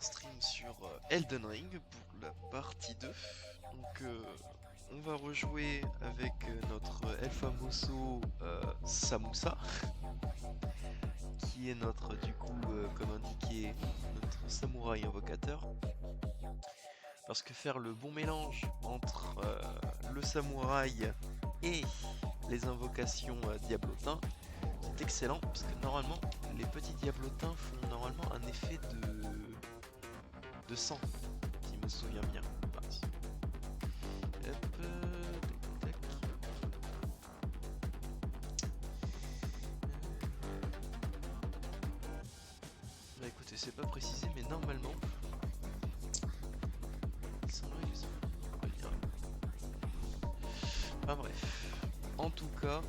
stream sur Elden Ring pour la partie 2. Donc on va rejouer avec notre El Famoso Samusa, qui est notre, du coup, comme indiqué, notre samouraï invocateur. Parce que faire le bon mélange entre le samouraï et les invocations diablotins, c'est excellent, parce que normalement, les petits diablotins font normalement un effet de sang, si je me souviens bien. Enfin, si. Hop, tac, tac. Bah écoutez, c'est pas précisé, mais normalement, ils sont là, ils sont là. On va dire. Enfin bref. En tout cas,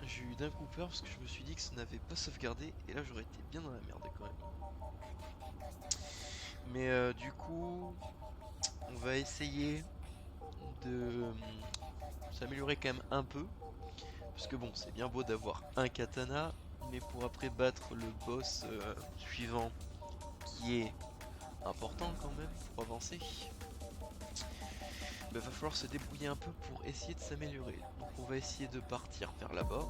j'ai eu d'un coup peur parce que je me suis dit que ça n'avait pas sauvegardé et là j'aurais été bien dans la merde quand même. Mais du coup, on va essayer de s'améliorer quand même un peu. Parce que bon, c'est bien beau d'avoir un katana, mais pour après battre le boss suivant, qui est important quand même pour avancer, bah, va falloir se débrouiller un peu pour essayer de s'améliorer. Donc on va essayer de partir vers là-bas.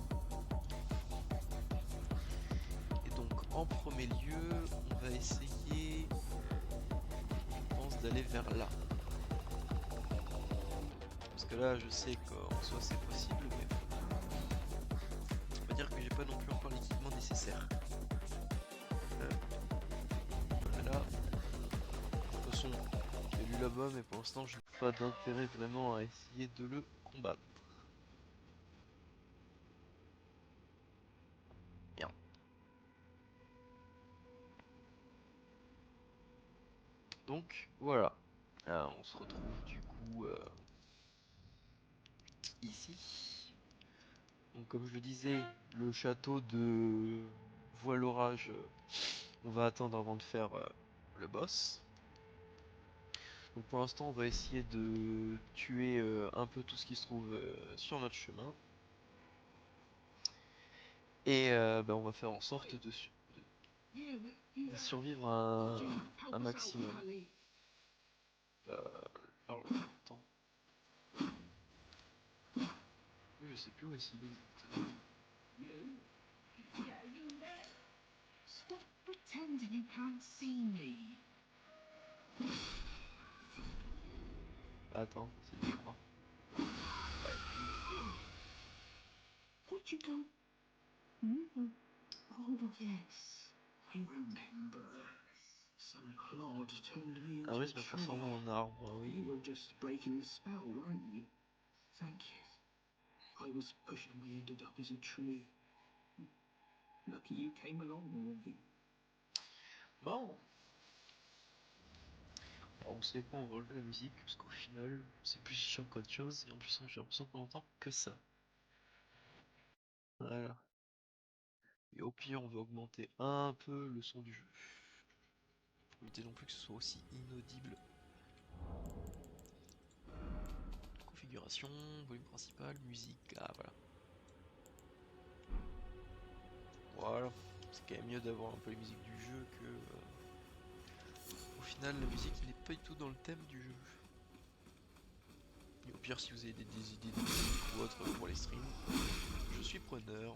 Et donc en premier lieu, on va essayer, je pense, d'aller vers là. Parce que là, je sais qu'en soi c'est possible, mais on va dire que j'ai pas non plus encore l'équipement nécessaire. Voilà. De toute façon, j'ai lu là-bas, mais pour l'instant, je n'ai pas d'intérêt vraiment à essayer de le combattre. Bien. Donc, voilà. On se retrouve du coup ici. Donc, comme je le disais, le château de Voile l'orage, on va attendre avant de faire le boss. Donc, pour l'instant, on va essayer de tuer un peu tout ce qui se trouve sur notre chemin. Et bah, on va faire en sorte de survivre un maximum. Alors, attends. Oui, je sais plus où est ce Stop pretending you can't see me. Attends, c'est du croix. Would you go? Mm-hmm. Oh, yes. I remember. Some clod turned me Ah into oui, a ça m'a tree. transformé en arbre, oui. You were just breaking the spell, weren't you? Thank you. I was pushing my ended up as a tree. Lucky you came along, Rory. Bon. Alors, on sait quoi, on va enlever la musique, parce qu'au final, c'est plus chiant qu'autre chose, et en plus, j'ai l'impression qu'on entend que ça. Voilà. Et au pire, on va augmenter un peu le son du jeu. Pour éviter non plus que ce soit aussi inaudible. Configuration, volume principal, musique, ah voilà. Voilà, c'est quand même mieux d'avoir un peu les musiques du jeu que... au final, la musique n'est pas du tout dans le thème du jeu. Et au pire, si vous avez des idées de musique ou autre pour les streams, je suis preneur.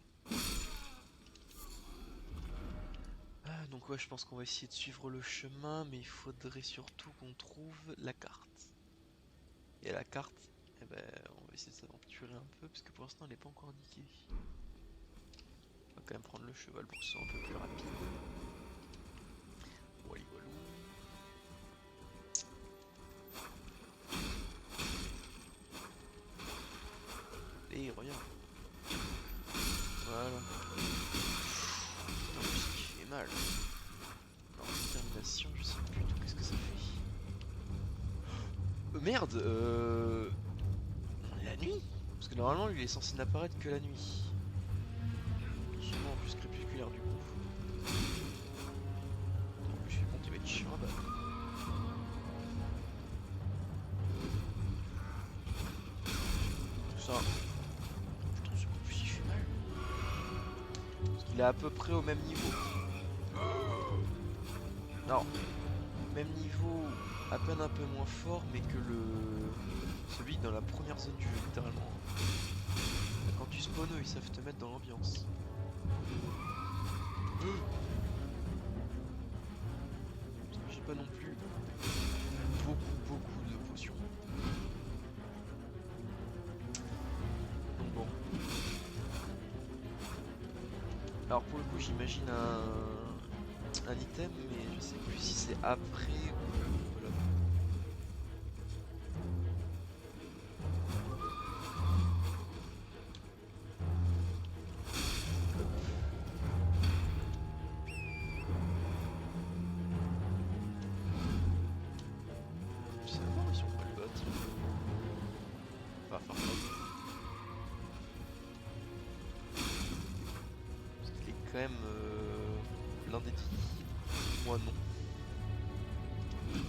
Ah, donc ouais, je pense qu'on va essayer de suivre le chemin, mais il faudrait surtout qu'on trouve la carte. Et la carte, eh ben, on va essayer de s'aventurer un peu, parce que pour l'instant, elle n'est pas encore indiquée. On va quand même prendre le cheval pour que ce soit un peu plus rapide. Wally walou. Et reviens. Voilà. En plus, il fait mal. Alors, détermination, je sais plus tout qu'est-ce que ça fait. Merde, la nuit. Parce que normalement, lui, il est censé n'apparaître que la nuit. Sûrement en plus crépusculaire du coup. En plus, je suis bon, tu vas être chiant, bah. Tout ça. Putain, ce coup de fusil fait mal. Il est à peu près au même niveau. Non, même niveau, à peine un peu moins fort, mais que celui dans la première zone du jeu, littéralement. Quand tu spawns, ils savent te mettre dans l'ambiance. J'ai pas non plus beaucoup de potions. Donc bon. Alors pour le coup, j'imagine un item, mais je sais plus si c'est après ou voilà. Je sais pas si on peut le battre. Enfin, enfin, parce qu'il est quand même blindé d'IQ. Moi non. Mais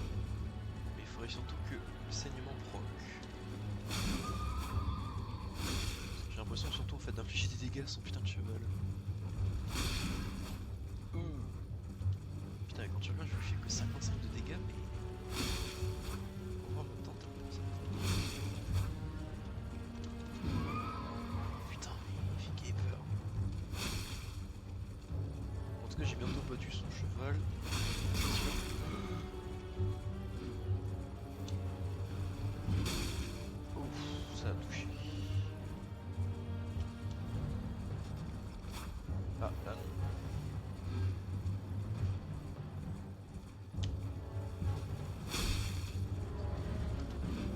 il faudrait surtout que le saignement proc. J'ai l'impression surtout au fait d'infliger des dégâts à son putain de cheval. Putain, quand tu regardes, je lui fais que 55 de dégâts, mais. On va me tenter comme ça. Putain, il fait gay peur. En tout cas, j'ai bientôt battu son cheval. C'est sûr. Ouf, ça a touché. Ah, là non.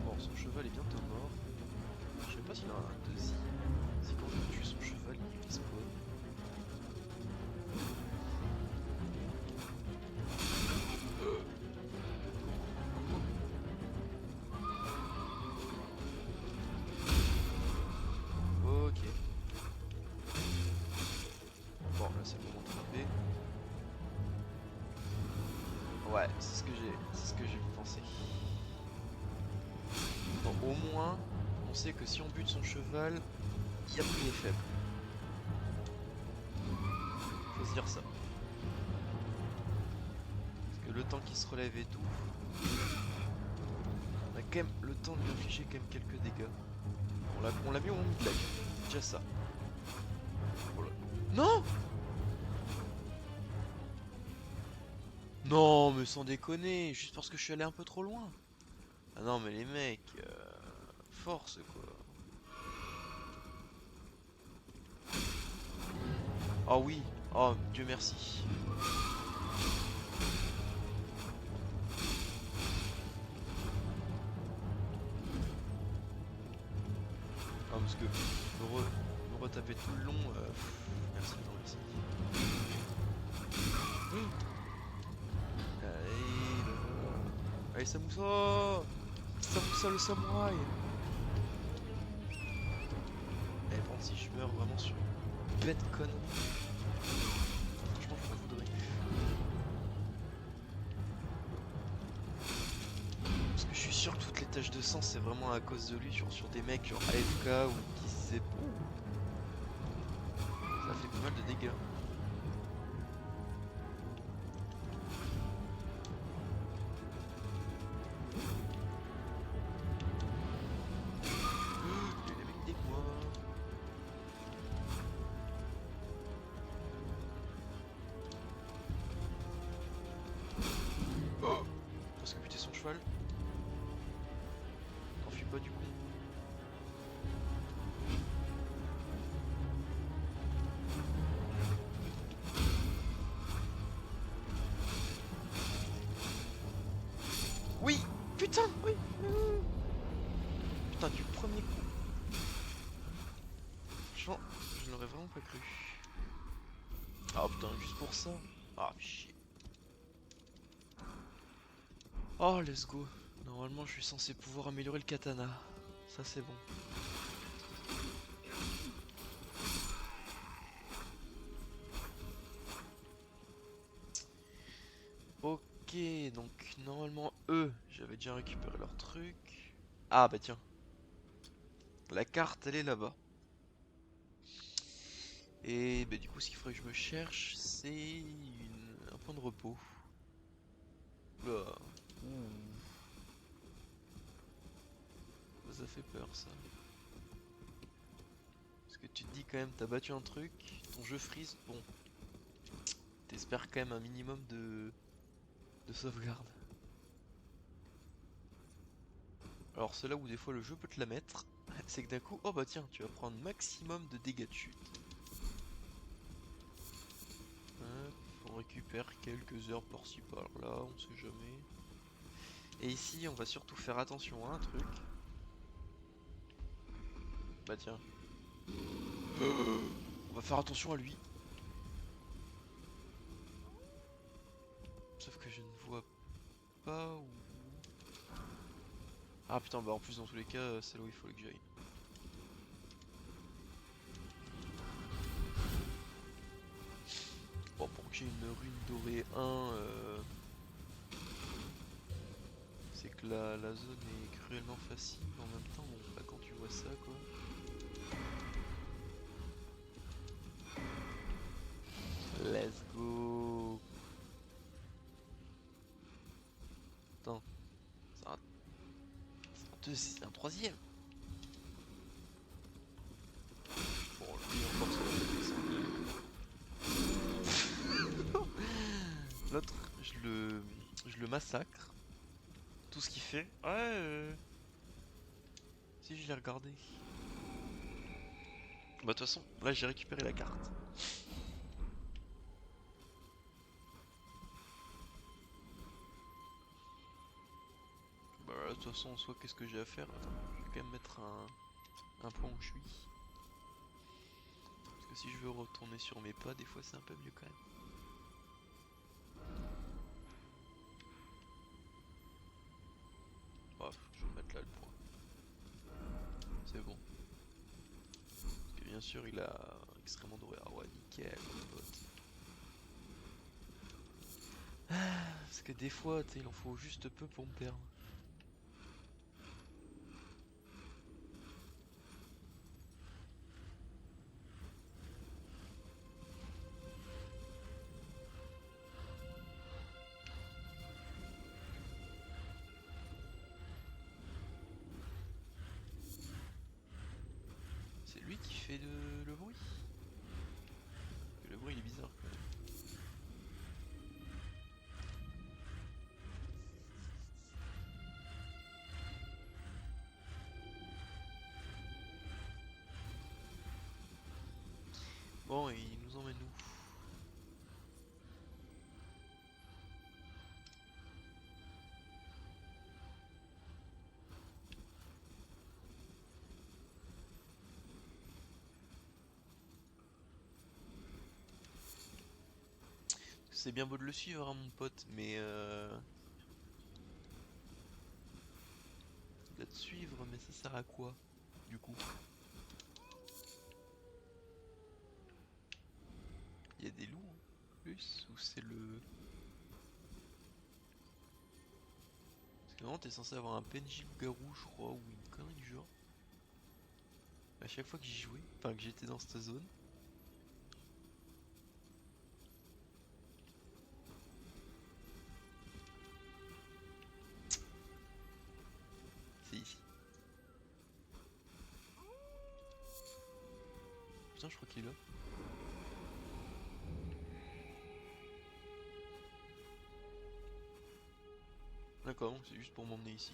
Bon, son cheval est bientôt mort. Je sais pas s'il a un deuxième. Si quand je tue son cheval, il respawn. Ok. Bon, là c'est le moment de frapper. Ouais, c'est ce que j'ai pensé. Bon, au moins, on sait que si on bute son cheval, il est faible. Faut se dire ça. Parce que le temps qu'il se relève et tout, on a quand même le temps de lui infliger quand même quelques dégâts. On l'a mis au moment de lag. Déjà ça. Voilà. Non! Non, mais sans déconner, juste parce que je suis allé un peu trop loin. Ah non, mais les mecs, force quoi. Oh oui, oh Dieu merci. Ah parce que me retaper tout le long, merci, non merci. Allez, là. Allez Samoussa, Samoussa le samouraï. Eh bon, si je meurs vraiment sur une bête connerie, franchement je m'en voudrais. Parce que je suis sûr que toutes les taches de sang c'est vraiment à cause de lui, sur des mecs genre AFK ou qui se ça fait pas mal de dégâts. Il y a les mecs avec moi. Oh, parce que buter son cheval. T'enfuis pas du coup. Oui, putain, oui. Putain, du premier coup. Franchement, je n'aurais vraiment pas cru. Ah putain, juste pour ça. Ah chier. Oh, let's go. Normalement, je suis censé pouvoir améliorer le katana. Ça, c'est bon. Ok, donc normalement, eux, j'avais déjà récupéré leur truc. Ah bah tiens. La carte, elle est là-bas. Et bah, du coup, ce qu'il faudrait que je me cherche, c'est un point de repos. Oula. Ouh. Ça fait peur, ça. Parce que tu te dis quand même, t'as battu un truc, ton jeu freeze, bon. T'espères quand même un minimum de sauvegarde. Alors c'est là où des fois le jeu peut te la mettre, c'est que d'un coup, oh bah tiens, tu vas prendre maximum de dégâts de chute. Hop, on récupère quelques heures par-ci par-là, on sait jamais. Et ici, on va surtout faire attention à un truc. Bah tiens. On va faire attention à lui. Sauf que je ne vois pas où... Ah putain, bah en plus dans tous les cas, c'est là où il faut que j'aille. Bon, pour que j'ai une rune dorée 1, c'est que la zone est cruellement facile. En même temps, bon, bah quand tu vois ça, quoi. Let's go. Attends, c'est un troisième. Bon, lui encore ça va. L'autre, je le massacre. Tout ce qu'il fait. Ouais, si je l'ai regardé. Bah de toute façon, là j'ai récupéré la carte. Bah là, de toute façon, soit qu'est-ce que j'ai à faire? Attends, je vais quand même mettre un point où je suis. Parce que si je veux retourner sur mes pas, des fois c'est un peu mieux quand même. Bref, je vais mettre là le point. C'est bon. Parce que bien sûr, il a extrêmement doré. Ah ouais, nickel, mon pote. Parce que des fois, tu sais, il en faut juste peu pour me perdre. C'est lui qui fait le bruit. Le bruit il est bizarre quand même. Bon, et il nous emmène où? C'est bien beau de le suivre, hein, mon pote, mais de te suivre, mais ça sert à quoi, du coup? Il y a des loups, hein, plus, ou c'est le... Parce que vraiment, t'es censé avoir un PNJ loup-garou, je crois, ou une connerie du genre. À chaque fois que j'y jouais, enfin que j'étais dans cette zone. C'est ici. Putain, je crois qu'il est là. D'accord, donc c'est juste pour m'emmener ici.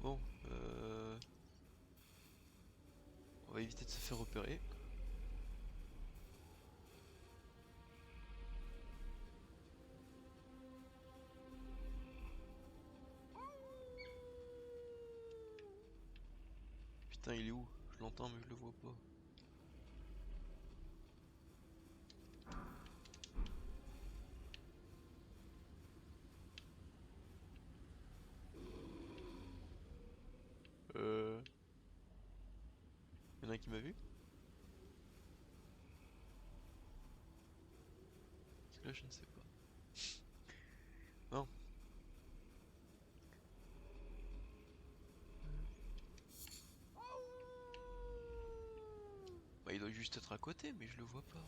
Bon, on va éviter de se faire repérer. Putain, il est où? Je l'entends, mais je le vois pas. Euh... Y'en a un qui m'a vu? Parce que là, je ne sais pas. Non. juste être à côté, mais je le vois pas.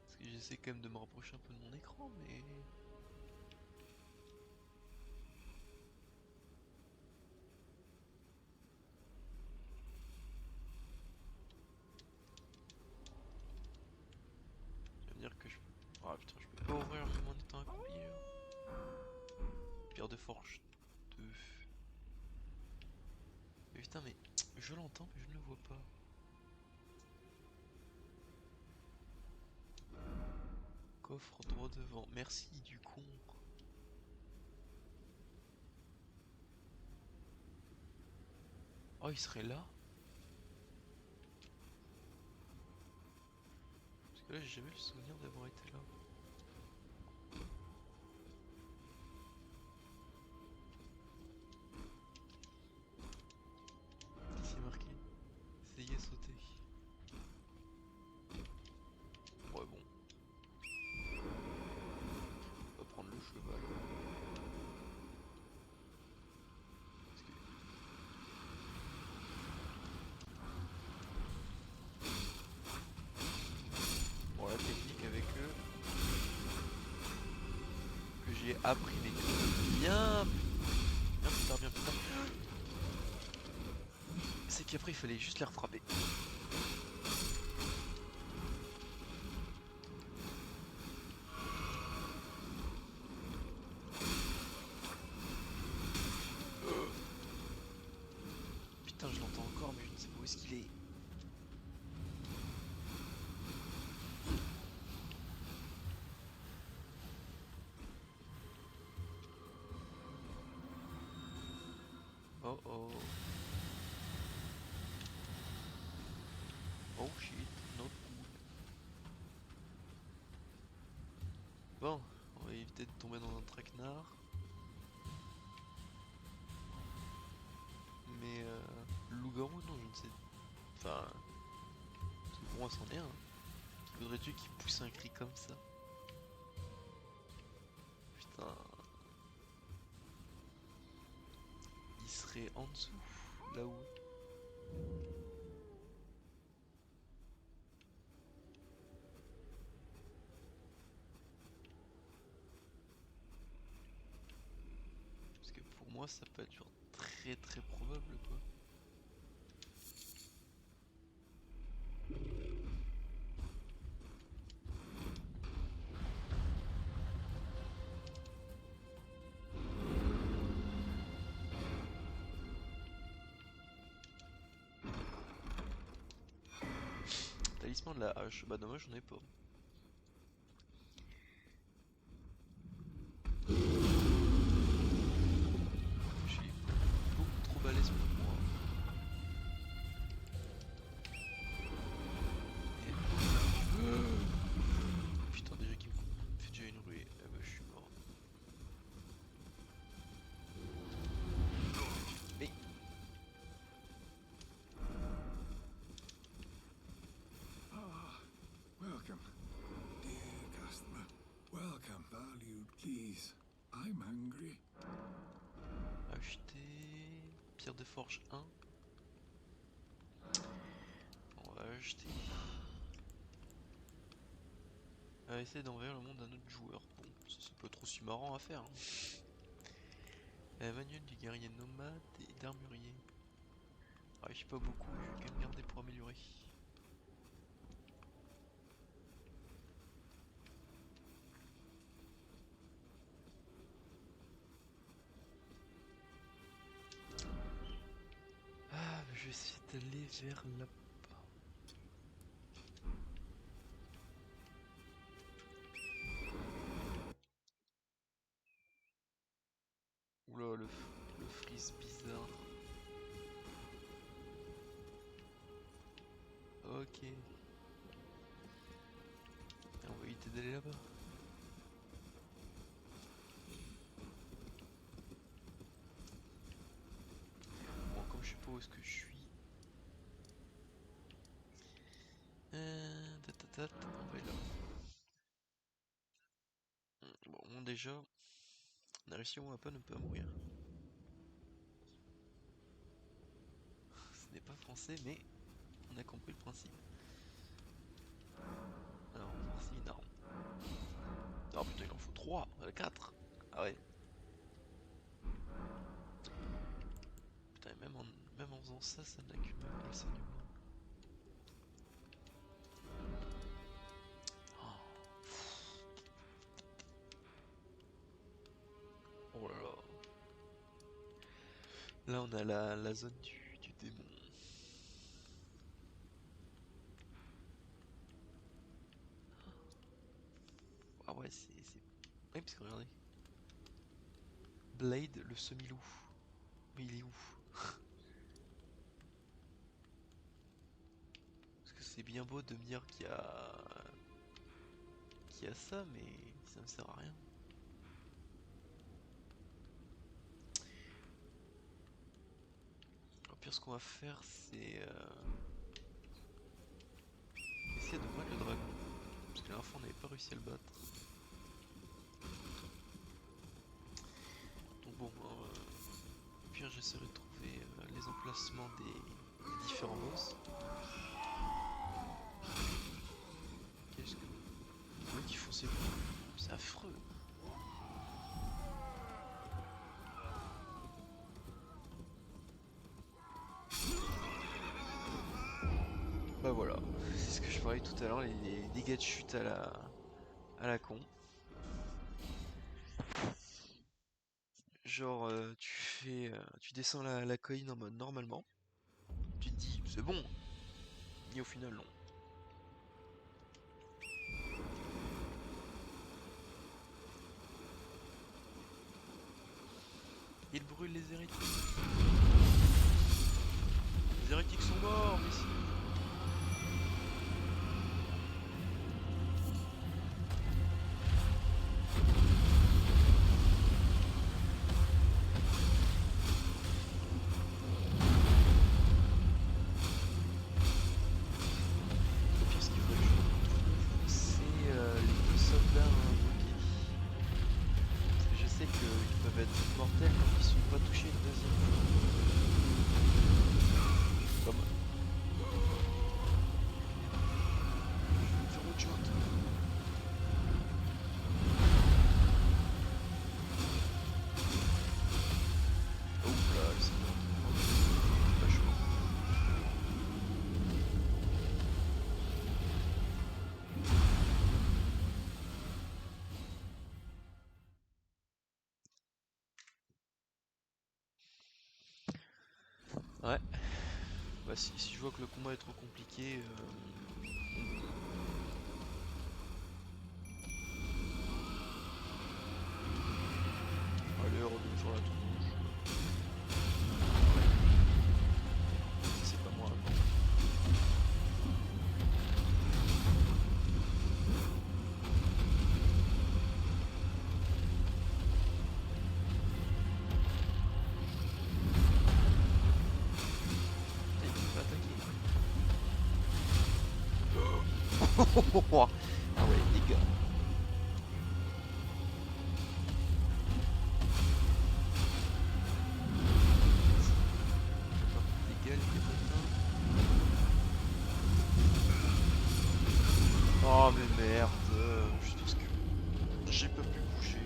Parce que j'essaie quand même de me rapprocher un peu de mon écran, mais... Ça veut dire que je... Ah putain, je peux pas ouvrir même en étant accroupi, genre. Pierre de forge 2. Mais putain, mais je l'entends, mais je ne le vois pas. Coffre droit devant. Merci du con. Oh, il serait là? Parce que là, j'ai jamais le souvenir d'avoir été là. Qu'est-ce qui est marqué? Essayez sauter. Ouais, bon. On va prendre le cheval. Parce que... Bon, la technique avec eux, que j'ai appris, mais bien, bien plus tard, c'est qu'après il fallait juste les refrapper. Putain, je l'entends encore, mais je ne sais pas où est-ce qu'il est. Oh oh. Oh shit, not cool. Bon, on va éviter de tomber dans un traquenard. Mais loup-garou, non, je ne sais. Enfin, parce que pour moi, c'en est un. Faudrait-tu qu'il pousse un cri comme ça? Putain, il serait en dessous, là-haut. Parce que pour moi, ça peut être genre très probable, quoi. Talisman de la hache, bah dommage, j'en ai pas. Je suis beaucoup trop balèze pour moi. Putain, déjà qu'il me fait déjà une ruée, eh bah je suis mort. Mais Ah, welcome, dear customer. Welcome, valued, please. I'm hungry. acheter pierre de forge 1. On va acheter. Essayer d'envahir le monde d'un autre joueur. Bon, ça c'est pas trop si marrant à faire, hein. Manuel du guerrier nomade et d'armurier. Ah, je sais pas beaucoup, je vais quand même garder pour améliorer. Ah, mais je vais essayer d'aller vers là-bas. Oula, le freeze bizarre. Ok. On va éviter d'aller là-bas. Bon, comme je sais pas où est-ce que je suis. On va aller là. déjà, on a réussi à pas ne pas mourir. Ce n'est pas français, mais on a compris le principe. Alors, voici une arme. Oh putain, il en faut 3, 4. Ah ouais. Putain, et même en faisant ça, ça n'accumule pas le saignement. Oh là là. Là, on a la zone du démon. Ah ouais, c'est... Oui, parce que regardez. Blade, le semi-loup. Mais il est où? Parce que c'est bien beau de me dire qu'il y a ça, mais ça me sert à rien. Au pire, ce qu'on va faire, c'est essayer de battre le dragon. Parce que la dernière fois, on n'avait pas réussi à le battre. Donc bon, au pire, j'essaierai de trouver les emplacements des différents boss. Qu'est-ce que... Le mec, ils font ses coups. C'est affreux. Bah voilà, c'est ce que je parlais tout à l'heure, les dégâts de chute à la con. Genre, tu descends la colline en mode normalement, tu te dis c'est bon, et au final non. Il brûle les hérétiques. Les hérétiques sont morts, mais si. Au pire, ce qu'il faudrait que je retrouve, c'est les deux soldats invoqués. Parce que je sais qu'ils peuvent être mortels quand ils sont pas touchés une deuxième fois. Comme... Je vais faire autre chose. Oh là, c'est bon. Pas chaud. Ouais. Bah si je vois que le combat est trop compliqué, allez, revenons sur la touche. C'est pas moi. Putain, il peut pas attaquer. Ah ouais, les gars. Les gars, les potins. Oh mais merde, juste parce que j'ai pas pu bouger.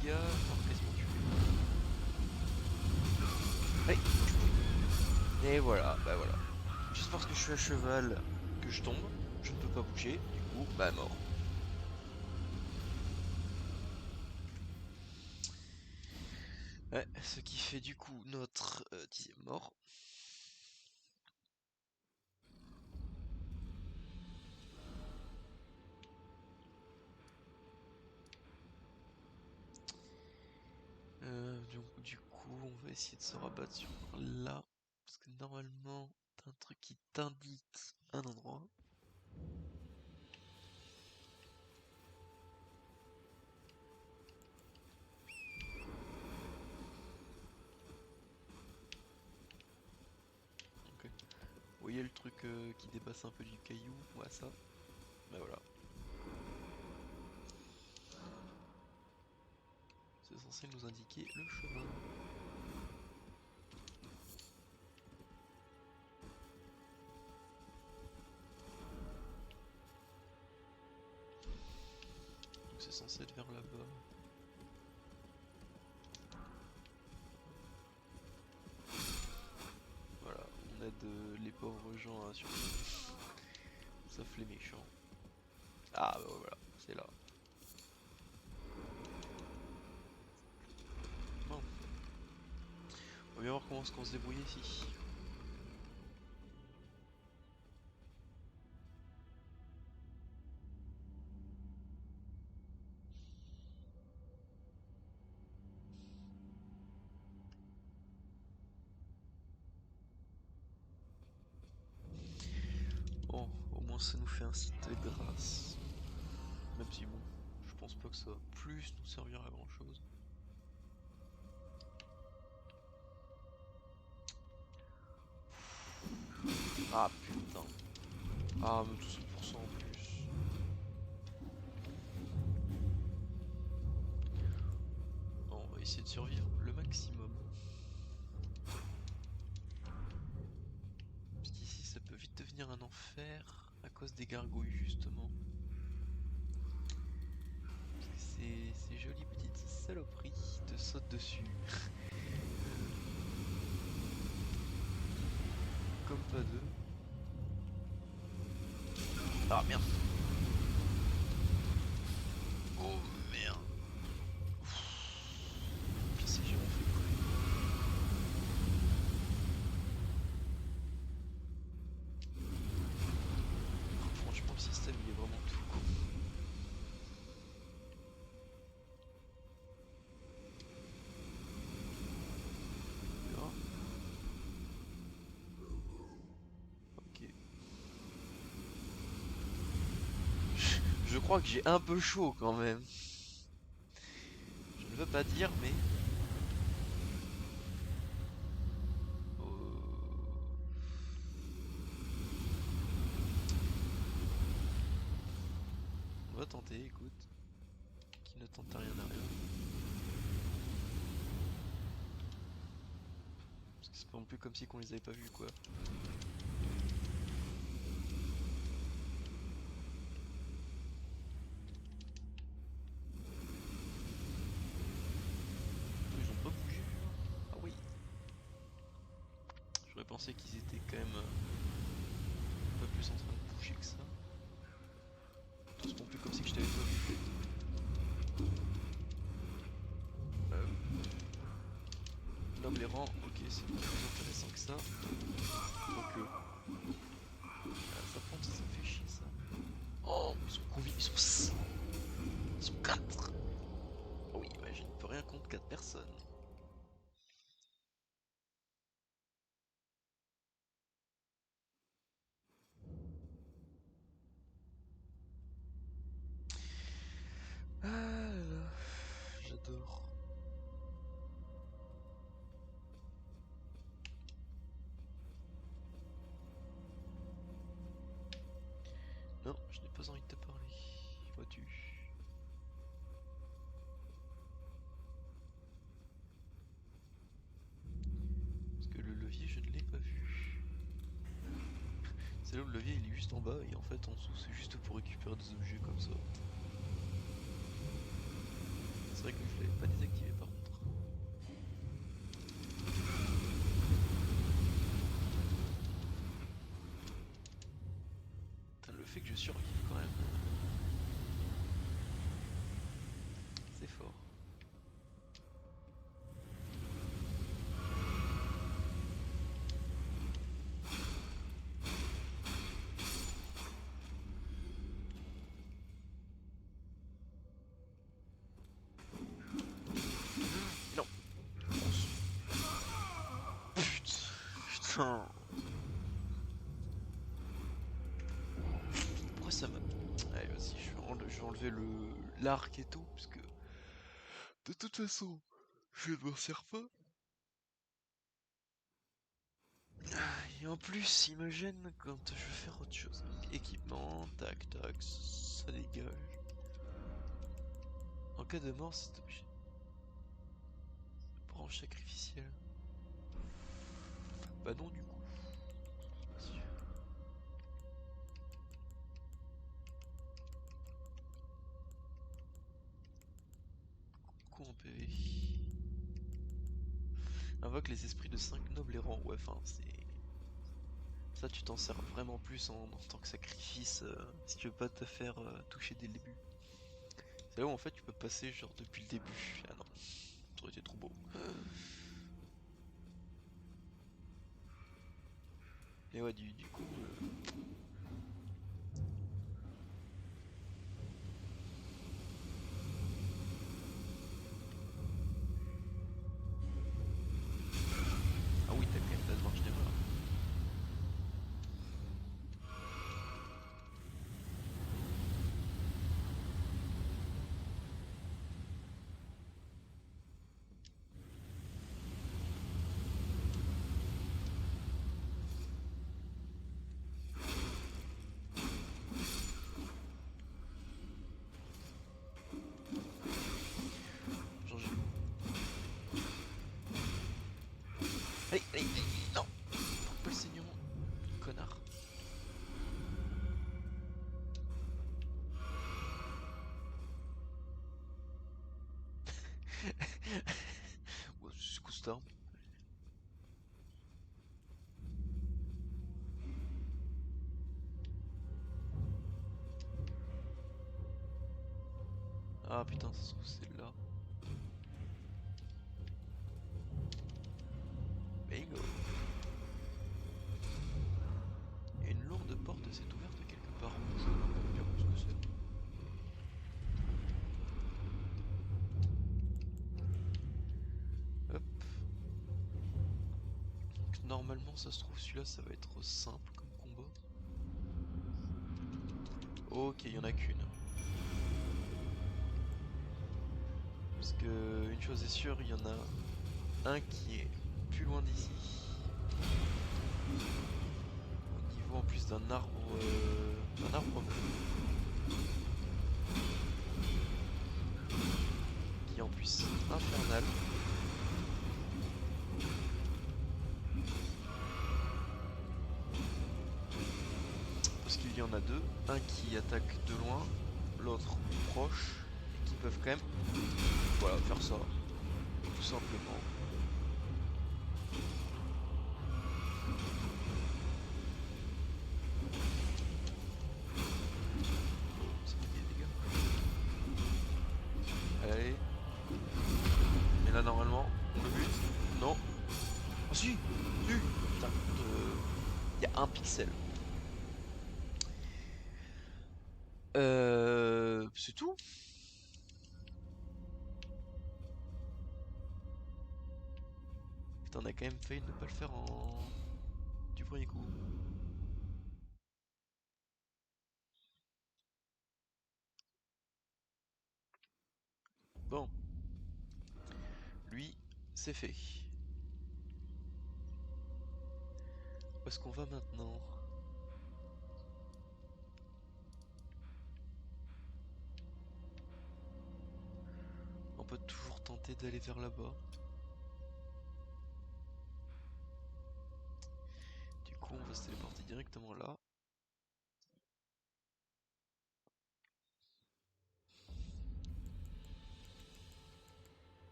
dégâts. Non, laisse-moi tuer. Et voilà, bah voilà. Juste parce que je suis à cheval que je tombe, je ne peux pas bouger, du coup, bah mort. Ouais, ce qui fait du coup notre 10e mort. Donc du coup, on va essayer de se rabattre sur là, parce que normalement, t'as un truc qui t'indique un endroit. Ok. Vous voyez le truc qui dépasse un peu du caillou? Ouais, ça. Bah voilà. C'est censé nous indiquer le chemin. Donc c'est censé être vers là-bas. Voilà, on aide les pauvres gens à survivre. Sauf les méchants. Ah bah voilà, c'est là. Bon. On va bien voir comment est-ce qu'on se débrouille ici. Bon, au moins ça nous fait un site de grâce. Même si bon, je pense pas que ça va plus nous servir à grand chose. Ah putain. Ah mais tout 100% en plus. Bon, on va essayer de survivre le maximum. Parce qu'ici ça peut vite devenir un enfer à cause des gargouilles justement. Parce que ces jolies petites saloperies te sautent dessus. Comme pas deux. Ah merde. Oh merde. Pire si j'ai fait quoi. Franchement le système il est vraiment tout con. Ok. Je crois que j'ai un peu chaud quand même. Je ne veux pas dire mais... On va tenter, écoute. Qui ne tente rien à rien. Parce que c'est pas non plus comme si qu'on les avait pas vus quoi. Ils ont pas bougé. Ah oui. J'aurais pensé qu'ils étaient quand même un peu plus en train de bouger que ça. C'est non plus comme si je t'avais pas vu. L'homme les rend, ok, c'est plus intéressant que ça. Donc ça prend, ça me fait chier ça. Oh, ils sont combien? Ils sont 4. Oui, ouais, je ne peux rien contre 4 personnes. Ah là là, j'adore. Non, je n'ai pas envie de te parler. Vois-tu? Parce que le levier, je ne l'ai pas vu. C'est là où le levier il est juste en bas et en fait en dessous c'est juste pour récupérer des objets comme ça. C'est vrai que je l'avais pas désactivé par contre. Putain, le fait que je survive quand même, c'est fort. Non. Putain. Pourquoi ça m'a... Allez vas-y, je vais enlever l'arc et tout, parce que de toute façon, je ne m'en sers pas. Et en plus, il me gêne quand je veux faire autre chose. Donc, équipement, tac tac, ça dégage. En cas de mort, c'est obligé. Branche sacrificielle. Bah non du coup. Coup en PV. Invoque les esprits de 5 nobles errants. Ouais, enfin, c'est... Ça, tu t'en sers vraiment plus en tant que sacrifice si tu veux pas te faire toucher dès le début. C'est là où en fait tu peux passer genre depuis le début. Ah non, ça aurait été trop beau. Et ouais, du coup... Ah oui, t'as quand même la marche des morts. Genre, allez, allez, allez, non! Pas le saignement, connard. Ouais, c'est costard. Ah putain, ça se trouve c'est là. Bingo! Et une lourde porte s'est ouverte quelque part. Je sais pas bien ce que c'est. Hop. Donc, normalement, ça se trouve, celui-là, ça va être simple comme combat. Ok, il y en a qu'une. Parce que, une chose est sûre, il y en a un qui est plus loin d'ici. Au niveau en plus d'un arbre. D'un arbre bleu. Qui est en plus infernal. Parce qu'il y en a deux. Un qui attaque de loin, l'autre proche. Et qui peuvent quand même, voilà, faire ça. Tout simplement. Ça fait des dégâts. Allez. Et là, normalement, on le bute. Non. Oh si. Si. Putain. Il y a un pixel. C'est tout. Putain, on a quand même failli ne pas le faire du premier coup. Bon. Lui, c'est fait. Où est-ce qu'on va maintenant? On peut toujours tenter d'aller vers là-bas. Du coup, on va se téléporter directement là.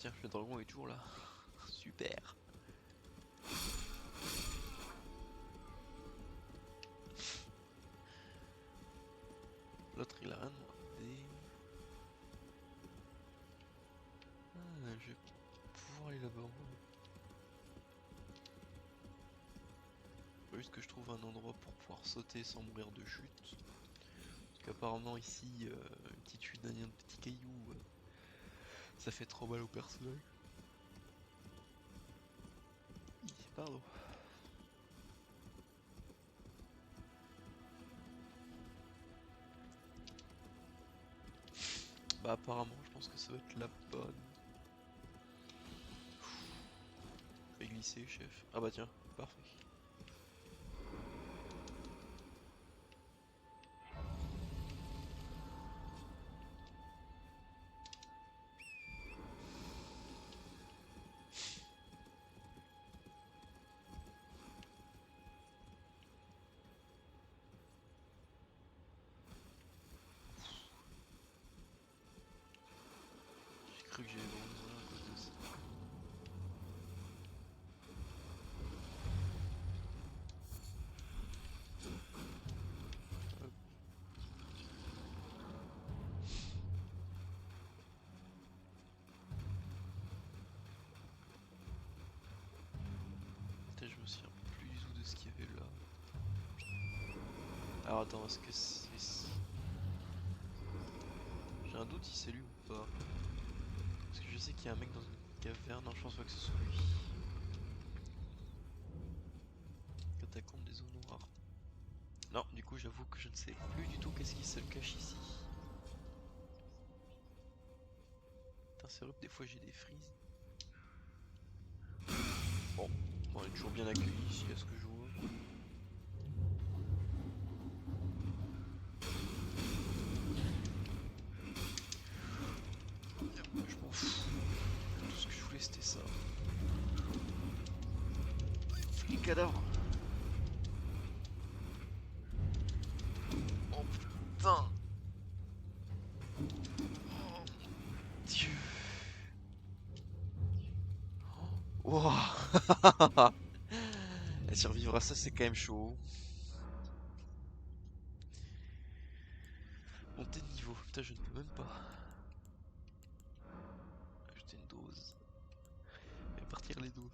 tiens, le dragon est toujours là. Super. L'autre il a rien demandé. Ah, je vais pouvoir aller là-bas. Faut juste que je trouve un endroit pour pouvoir sauter sans mourir de chute. Parce qu'apparemment ici, une petite chute d'un petit caillou, ça fait trop mal au personnage. Pardon. Bah apparemment je pense que ça va être la bonne. Fais glisser chef. Ah bah tiens, parfait. J'ai cru que j'allais mourir à cause de ça. Hop. Putain, je me souviens plus du tout de ce qu'il y avait là. Alors attends, est-ce que c'est... J'ai un doute si c'est lui ou pas. Parce que je sais qu'il y a un mec dans une caverne. Non, je pense pas que ce soit lui. Catacombe des eaux noires. Non, du coup j'avoue que je ne sais plus du tout qu'est-ce qui se cache ici. Putain, c'est vrai que des fois j'ai des frises. Bon, on est toujours bien accueillis ici à ce que je vois. Je m'en fous. Tout ce que je voulais c'était ça. Les cadavres. Oh putain. Oh mon dieu. Wouah. Elle survivre à ça, c'est quand même chaud. Monter de niveau. Putain, je ne peux même pas. Ajouter une dose. Et partir les doses.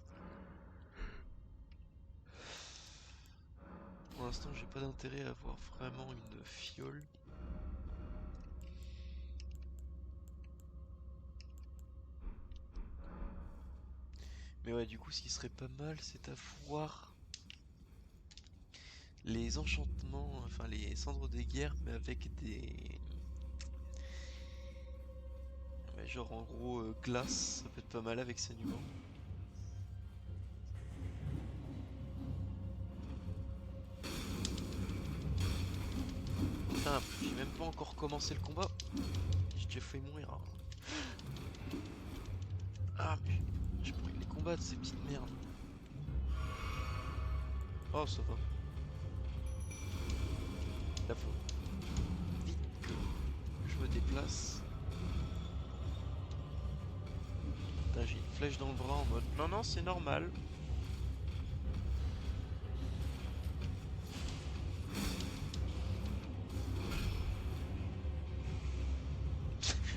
Pour l'instant, j'ai pas d'intérêt à avoir vraiment une fiole. Mais ouais, du coup, ce qui serait pas mal, c'est d'avoir les enchantements, enfin les cendres des guerres, mais avec des... Ouais, genre en gros, glace, ça peut être pas mal avec saignement. Putain, j'ai même pas encore commencé le combat. J'ai déjà failli mourir. Hein. Ah, mais j'ai pris les combats de ces petites merdes. Oh, ça va. Là, faut vite que je me déplace. Putain, j'ai une flèche dans le bras en mode non, non, c'est normal.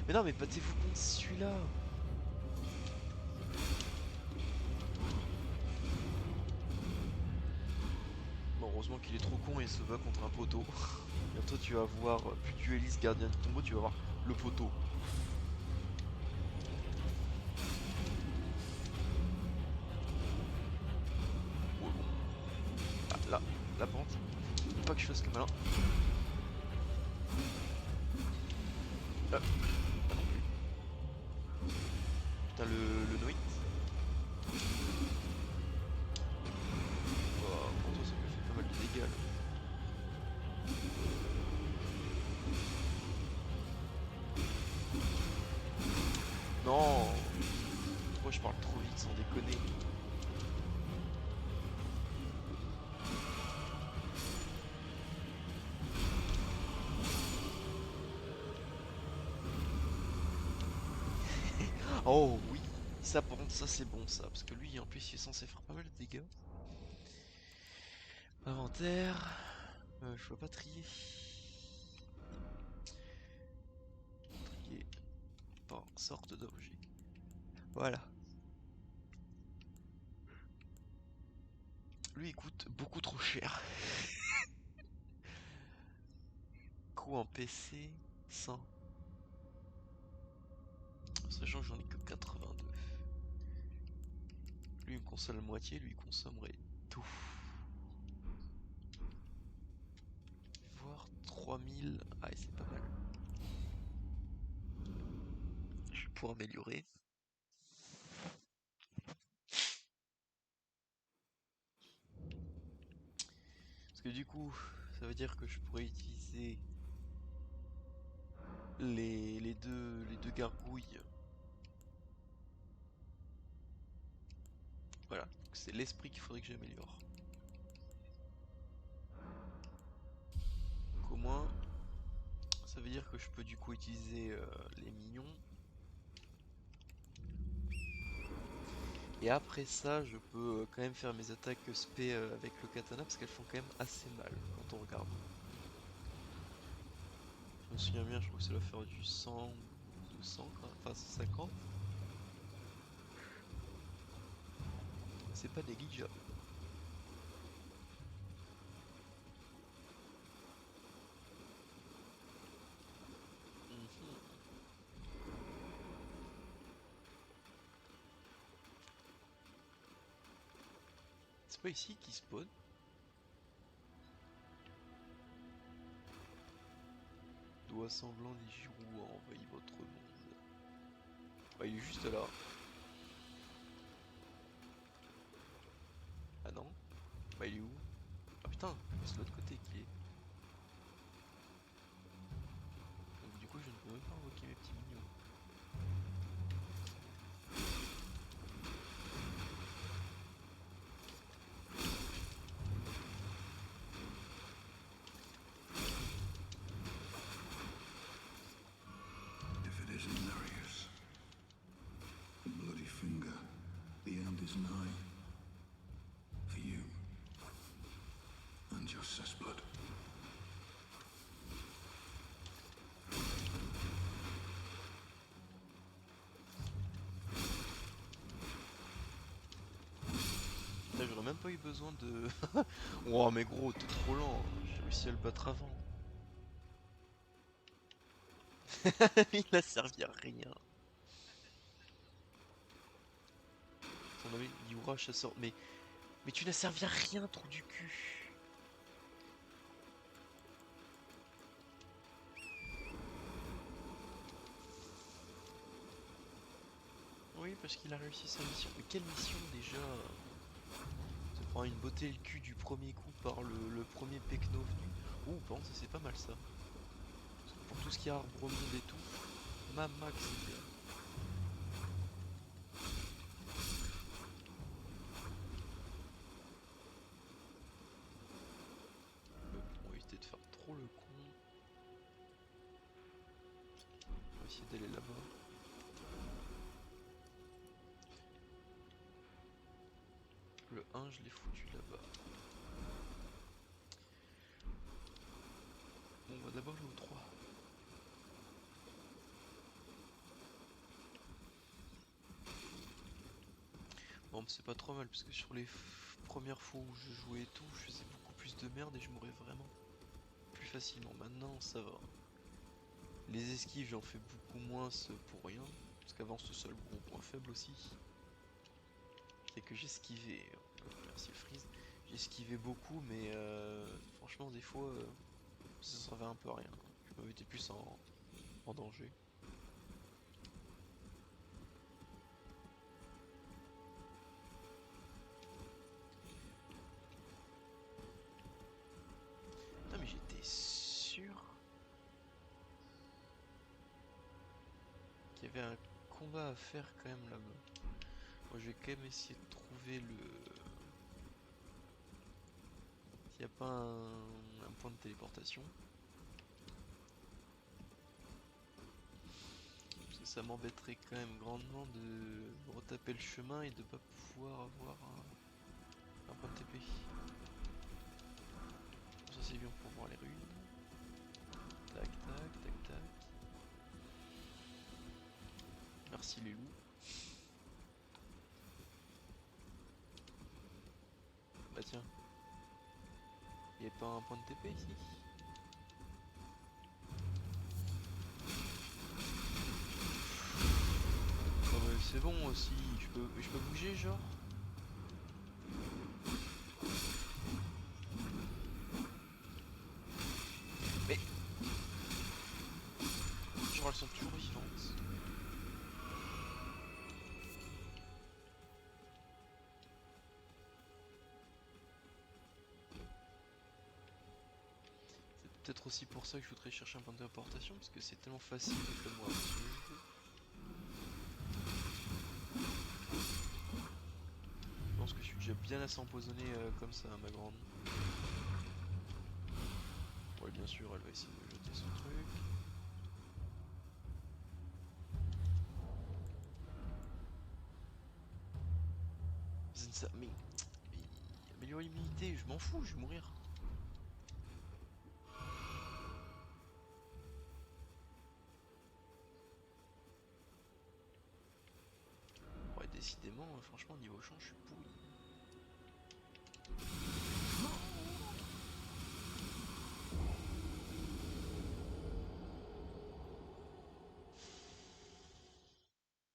Mais non, mais battez-vous contre celui-là. Bon, heureusement qu'il est trop con et se bat contre un poteau. Bientôt tu vas voir, plus tu élises gardien du tombeau, tu vas voir le poteau. Oh, bon. Ah, là, la pente. Faut pas que je fasse le malin. Là, pas non plus. Putain, le Noit. Oh, pour toi, ça me fait pas mal de dégâts là. Non! Moi je parle trop vite sans déconner. Oh oui! Ça, par contre, ça c'est bon ça, parce que lui en plus il est censé faire pas mal de dégâts. Inventaire. Je peux pas trier. Trier par sorte d'objet. Voilà. Lui il coûte beaucoup trop cher. Coût en PC 100. Sachant que j'en ai que 82. Lui il me consomme la moitié, lui il consommerait tout. Voire 3000. Ah, et c'est pas mal. Je vais pouvoir améliorer. Parce que du coup, ça veut dire que je pourrais utiliser les deux gargouilles. Voilà, donc c'est l'esprit qu'il faudrait que j'améliore. Donc au moins, ça veut dire que je peux du coup utiliser les minions. Et après ça, je peux quand même faire mes attaques spé avec le katana parce qu'elles font quand même assez mal quand on regarde. Je me souviens bien, je crois que ça doit faire du 100 ou 200, enfin 150. C'est pas négligeable. Mhm. C'est pas ici qu'il spawn. Doigt sanglant des Giroux a envahi votre monde. Bah, il est juste là. Ah non? Bah il est où? Ah putain, c'est l'autre côté qui est. Donc du coup je ne peux même pas invoquer mes petits mignons. If it isn't Darius, the bloody finger, the end is nigh. For you, and Justice Blood. Là j'aurais même pas eu besoin de... Oh mais gros, t'es trop lent. J'ai réussi à le battre avant. Il a servi à rien. Ton ami Yura chasseur. Mais tu n'as servi à rien, trou du cul. Oui, parce qu'il a réussi sa mission. Mais quelle mission déjà? Se prend une beauté le cul du premier coup par le premier pecno venu. Ouh, par contre, ça c'est pas mal ça. Parce que pour tout ce qui est arbre monde et tout, Mamax c'est bien. On va éviter de faire trop le con. On va essayer d'aller là-bas. Le 1, je l'ai foutu là-bas. Bon, on va d'abord aller au 3. Bon, c'est pas trop mal, parce que sur les premières fois où je jouais et tout, je faisais beaucoup plus de merde et je mourais vraiment plus facilement. Maintenant, ça va. Les esquives, j'en fais beaucoup moins pour rien. Parce qu'avant, c'est ça le gros point faible aussi. C'est que j'esquivais. Merci Freeze. J'esquivais beaucoup, mais franchement, des fois, ça servait un peu à rien. Je me mettais plus en danger. Non, mais j'étais sûr qu'il y avait un combat à faire quand même là-bas. Moi, je vais quand même essayer de trouver le... S'il n'y a pas un point de téléportation. Parce que ça m'embêterait quand même grandement de retaper le chemin et de pas pouvoir avoir un point de TP. Ça c'est bien pour voir les runes. Tac tac tac tac. Merci les loups. Bah tiens. Y'a pas un point de TP ici? Oh mais c'est bon aussi, je peux bouger genre? Mais genre elles sont toujours vivantes. C'est peut-être aussi pour ça que je voudrais chercher un point de téléportation, parce que c'est tellement facile comme moi. Je pense que je suis déjà bien assez empoisonné comme ça, ma grande. Ouais, bien sûr, elle va essayer de me jeter son truc. Mais améliorer l'immunité, je m'en fous, je vais mourir. Ouais, décidément, franchement, niveau champ, je suis pourri.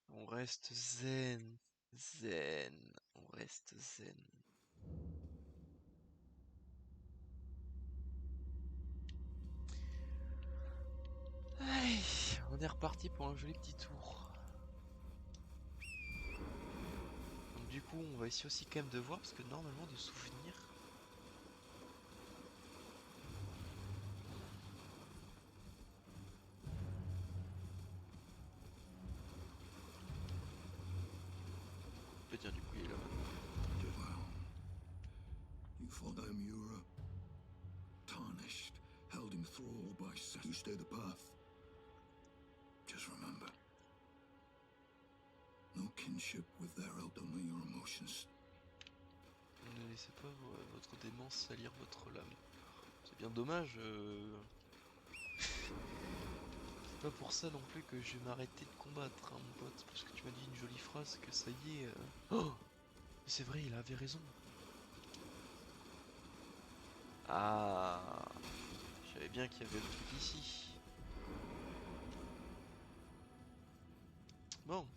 On reste zen. Zen. On reste zen. Allez, on est reparti pour un joli petit tour. Donc du coup, on va essayer aussi quand même de voir, parce que normalement, de souvenir... Tiens, du coup, il est là maintenant. Well, you fought Amura, tarnished, held in thrall by Seth. You stay the path. Just remember, no kinship with their elder, only your emotions. Ne laissez pas votre démence salir votre lame. C'est bien dommage. C'est pas pour ça non plus que je vais m'arrêter de combattre, hein, mon pote. Parce que tu m'as dit une jolie phrase que ça y est. Oh, c'est vrai, il avait raison. Ah, je savais bien qu'il y avait le truc ici. Bon.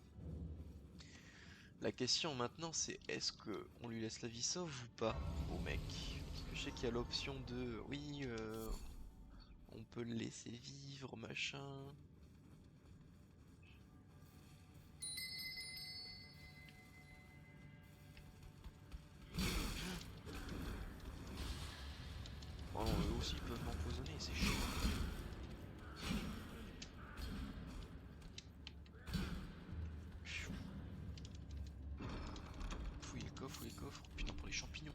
La question maintenant c'est est-ce que on lui laisse la vie sauve ou pas au mec? Parce que je sais qu'il y a l'option de oui on peut le laisser vivre machin. Bon, eux aussi ils peuvent m'empoisonner, c'est chiant. Fouille les coffres, fouille les coffres. Putain pour les champignons.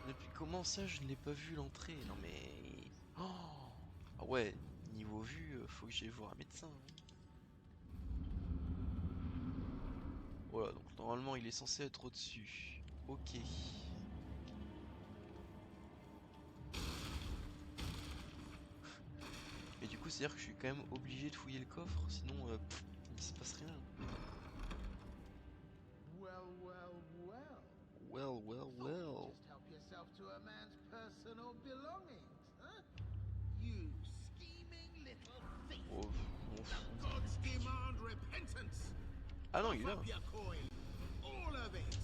Depuis comment ça je ne l'ai pas vu l'entrée? Non mais... Oh ah ouais, niveau vue, faut que j'aille voir un médecin. Voilà, donc normalement il est censé être au-dessus. Ok. Mais du coup c'est à dire que je suis quand même obligé de fouiller le coffre, sinon il se passe rien. Well, well, well. Well, well, Thought you'd well. just help yourself to a man's personal belongings, huh? You scheming little thief. Oh, on The fout. gods demand repentance. Ah non, il est là. Cough up your coin. All of it.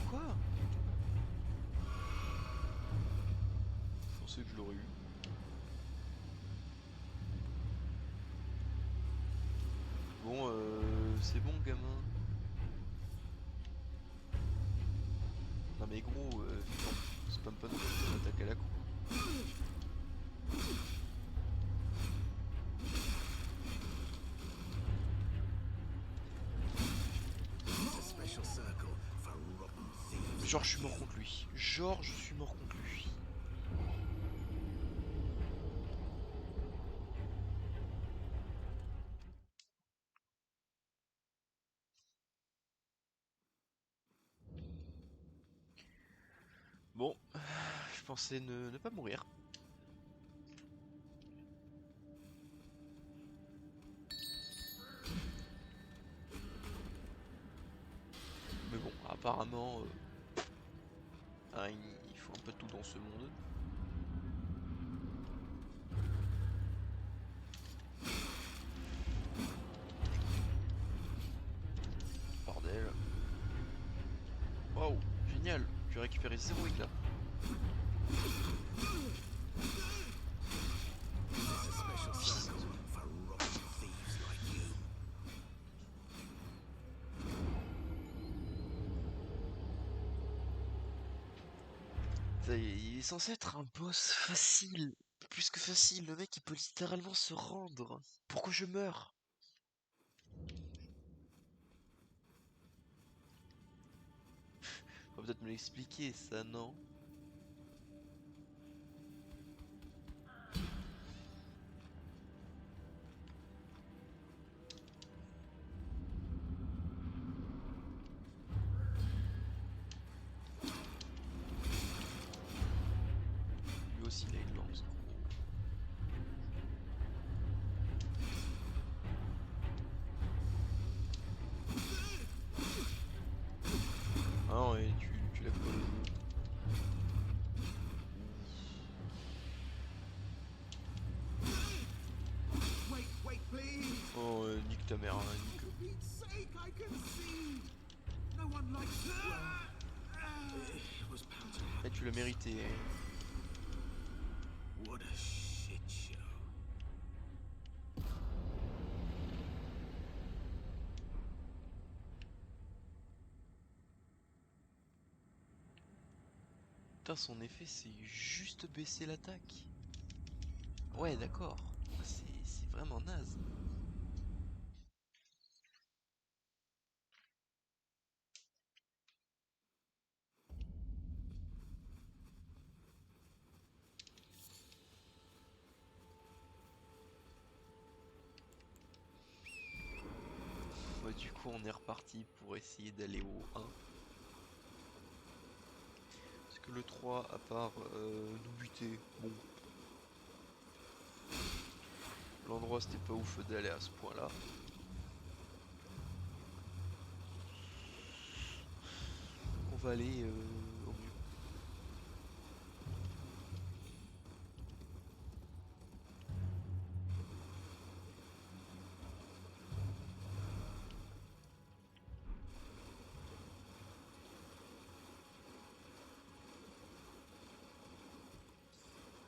Quoi? Je pensais que je l'aurais eu. Bon, c'est bon, gamin. Non mais gros, spam pas non plus ton attaque à la con. Genre je suis mort contre lui. Genre je suis mort contre lui. Bon, je pensais ne pas mourir. Mais bon, apparemment, hein, il faut un peu tout dans ce monde. Bordel. Waouh, génial, j'ai récupéré 0 éclat. Fils de- Ça y est, il est censé être un boss facile. Plus que facile, le mec il peut littéralement se rendre. Pourquoi je meurs? Faut peut-être me l'expliquer ça, non? Lui aussi il a une lance. Ah non, et tu lèves pas le jeu. Wait, please. Oh, nique ta mère, hein, nique. For Pete's sake, I concede. No one likes her. It was bound to Eh, happen. tu l'as mérité, hein. What a shit show. Putain, son effet c'est juste baisser l'attaque. Ouais, d'accord. C'est vraiment naze. Ouais, du coup, on est reparti pour essayer d'aller au 1. Parce que le 3, à part nous buter, bon. L'endroit c'était pas ouf d'aller à ce point-là. On va aller au mieux.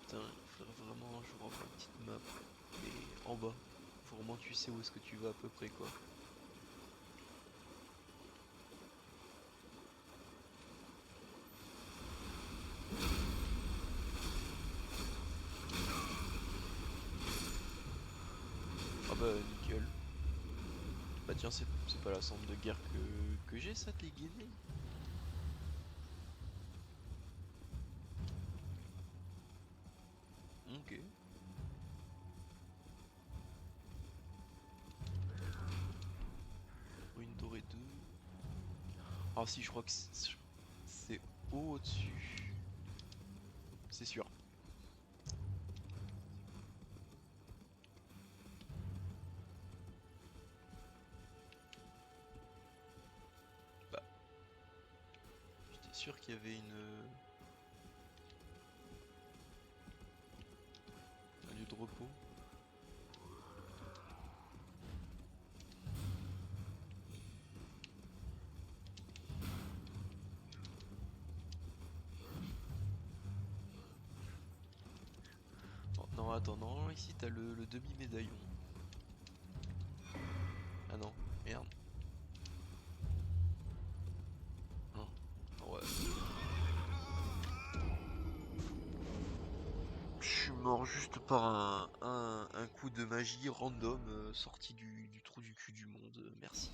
Putain, il faudrait vraiment, je revois une petite map. Mais en bas. Faut vraiment tu sais où est-ce que tu vas à peu près quoi. Ah bah nickel. Bah tiens, c'est pas la centre de guerre que j'ai ça de les guider. Ok. Ruine dorée 2. Ah si, je crois que c'est au-dessus. C'est sûr. Bah, j'étais sûr qu'il y avait un lieu de repos. Oh, non, attends, non, ici t'as le demi-médaillon. Ah non, merde. Non, ouais. Je suis mort juste par un coup de magie random sorti du trou du cul du monde. Merci.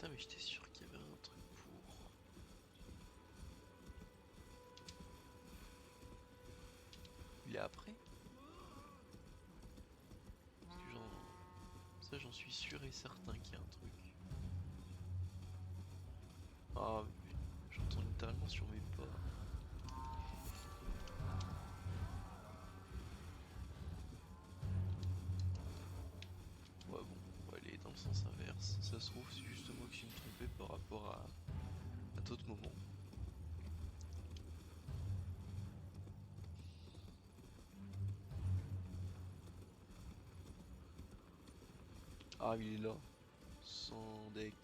Putain, mais j'étais sûr qu'il y avait un truc pour. Il est après? Parce que ça, j'en suis sûr et certain qu'il y a un truc. Ah, j'entends littéralement sur mes pas. Ouais, bon, on va aller dans le sens inverse. Ça se trouve, c'est juste moi qui me trompais par rapport à d'autres moments. Ah, il est là. Sans deck.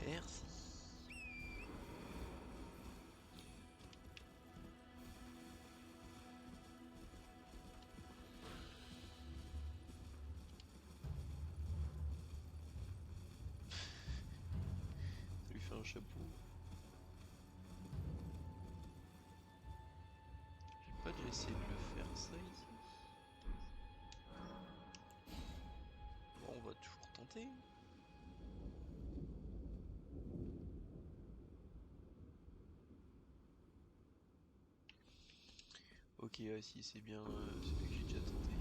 Merci. Ça lui fait un chapeau. J'ai pas déjà essayé de le faire ça ici. Bon, on va toujours tenter. Ok, ouais, si c'est bien celui que j'ai déjà tenté.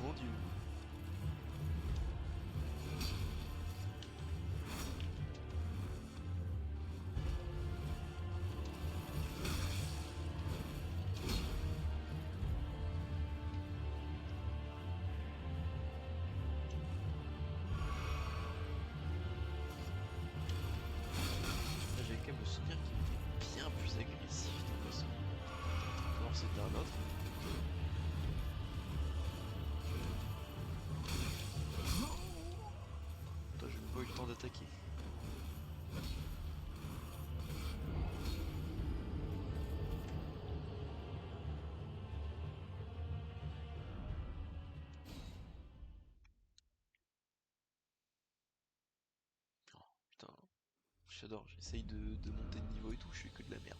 Mon dieu. Là, j'avais quand même le souvenir qu'il était bien plus agressif de façon. Alors c'était un autre. Putain, j'ai même pas eu le temps d'attaquer. Oh, putain, j'adore, j'essaye de monter de niveau et tout, je fais que de la merde.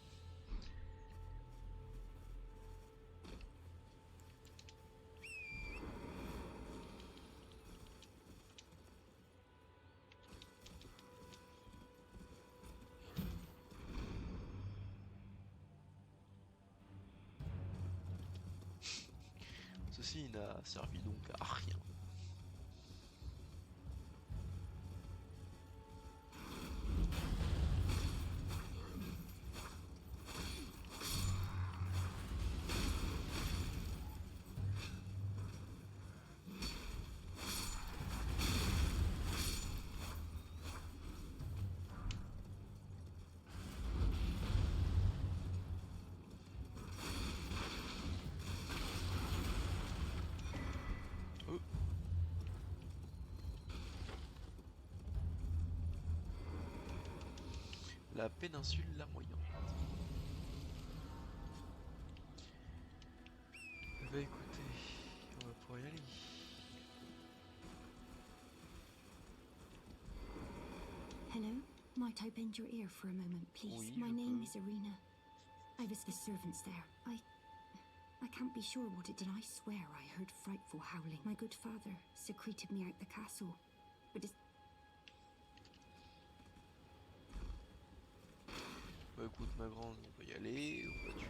Ceci n'a servi donc à rien. La péninsule larmoyante. Bah écoutez, on va pouvoir y aller. Hello? Might I bend your ear for a moment, please? Oui, My je name peux. is Irina. I was the servants there. I can't be sure what it did. I swear I heard frightful howling. My good father secreted me out the castle. But it's... Bah écoute ma grande, on va y aller, on va tuer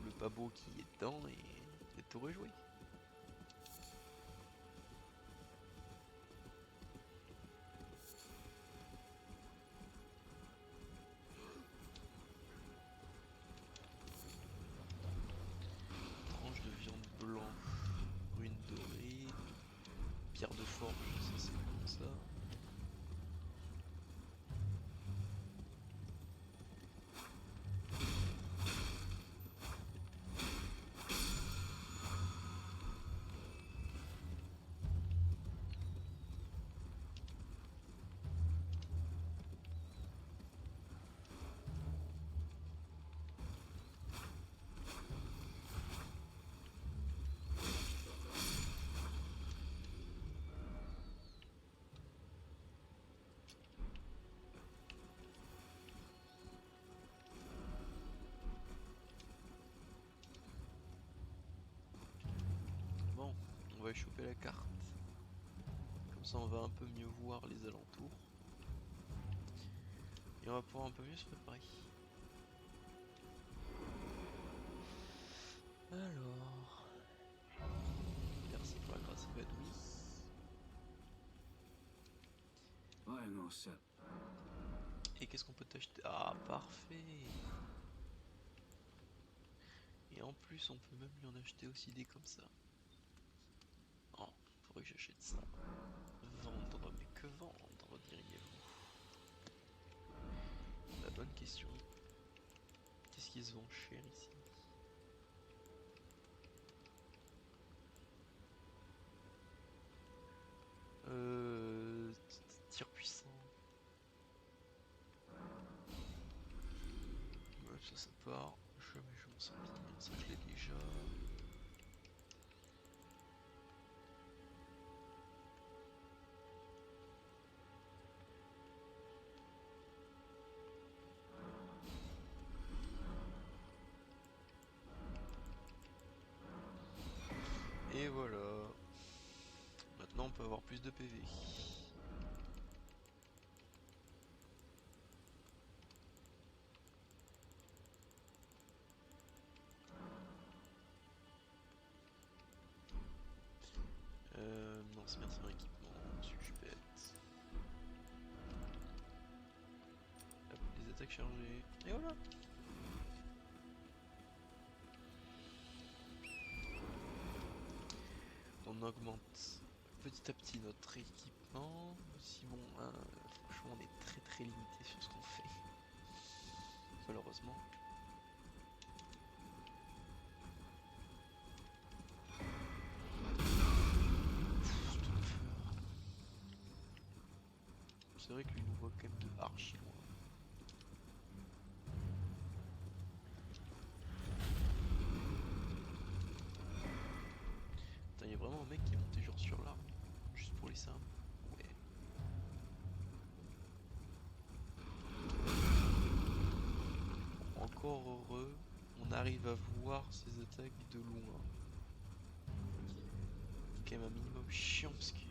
le pabo qui est dedans et tout rejouer. Tranche de viande blanche, brune dorée, pierre de forge, ça c'est comme ça. choper la carte. Comme ça on va un peu mieux voir les alentours. Et on va pouvoir un peu mieux se préparer. Alors... Merci pour la grâce évanouie. I am all set. Et qu'est-ce qu'on peut t'acheter? Ah, parfait! Et en plus, on peut même lui en acheter aussi des comme ça. Oh, faudrait que j'achète ça. Vendre, mais que vendre, diriez-vous? La bonne question. Qu'est-ce qui se vend cher ici? Tir puissant. Ouais, ça part. Je m'en sens bien, ça je l'ai déjà. Et voilà. Maintenant on peut avoir plus de PV. Non, c'est bien, c'est un équipement, suis-je bête. Hop, les attaques chargées. Et voilà. On augmente petit à petit notre équipement. Si bon, hein, franchement on est très limité sur ce qu'on fait. Malheureusement. C'est vrai que lui nous voit quand même de archi loin. Putain, il y a vraiment un mec qui est monté genre sur l'arbre, juste pour les simples. Ouais. Encore heureux, on arrive à voir ses attaques de loin. C'est quand même un minimum chiant parce qu'il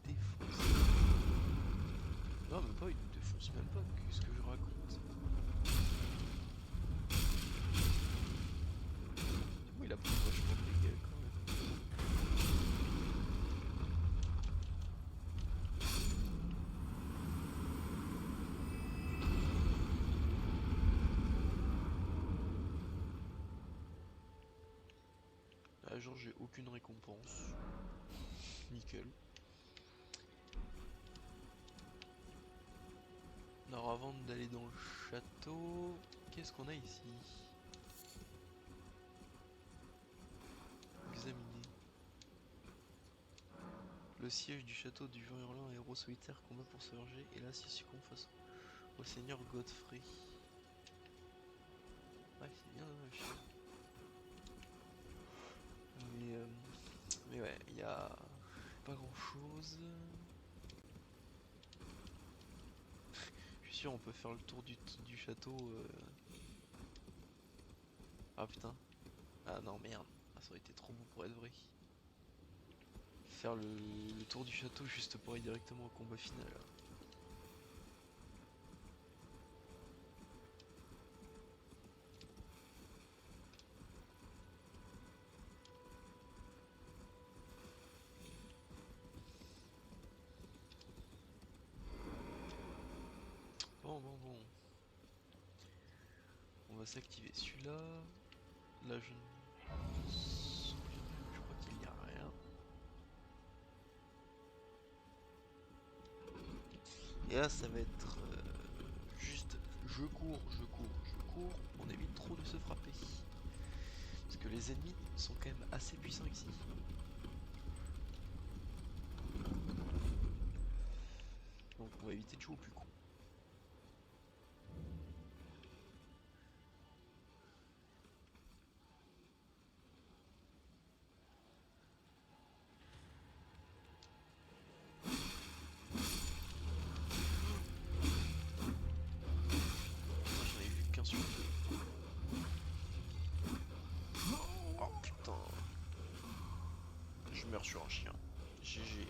défonce. Non, même pas, il ne défonce même pas, qu'est-ce que je raconte? Oui, il a pris vachement de dégâts quand même. Ah, genre j'ai aucune récompense. Nickel. Alors avant d'aller dans le château, qu'est-ce qu'on a ici? Examiner. Le siège du château du Vent Hurlant, un héros solitaire combat pour se venger, et là il succombe face au seigneur Godfrey. Ouais, c'est bien dommage. Mais ouais, il y a pas grand chose. Je suis sûr on peut faire le tour du château. Ah putain. Ah non merde. Ah, ça aurait été trop beau pour être vrai. Faire le tour du château juste pour aller directement au combat final. Bon. On va s'activer celui-là. Là je ne me souviens plus, je crois qu'il n'y a rien. Et là ça va être juste je cours. On évite trop de se frapper. Parce que les ennemis sont quand même assez puissants ici. Donc on va éviter de jouer au plus con. J'en ai vu qu'un sur deux. Oh putain. Je meurs sur un chien. GG.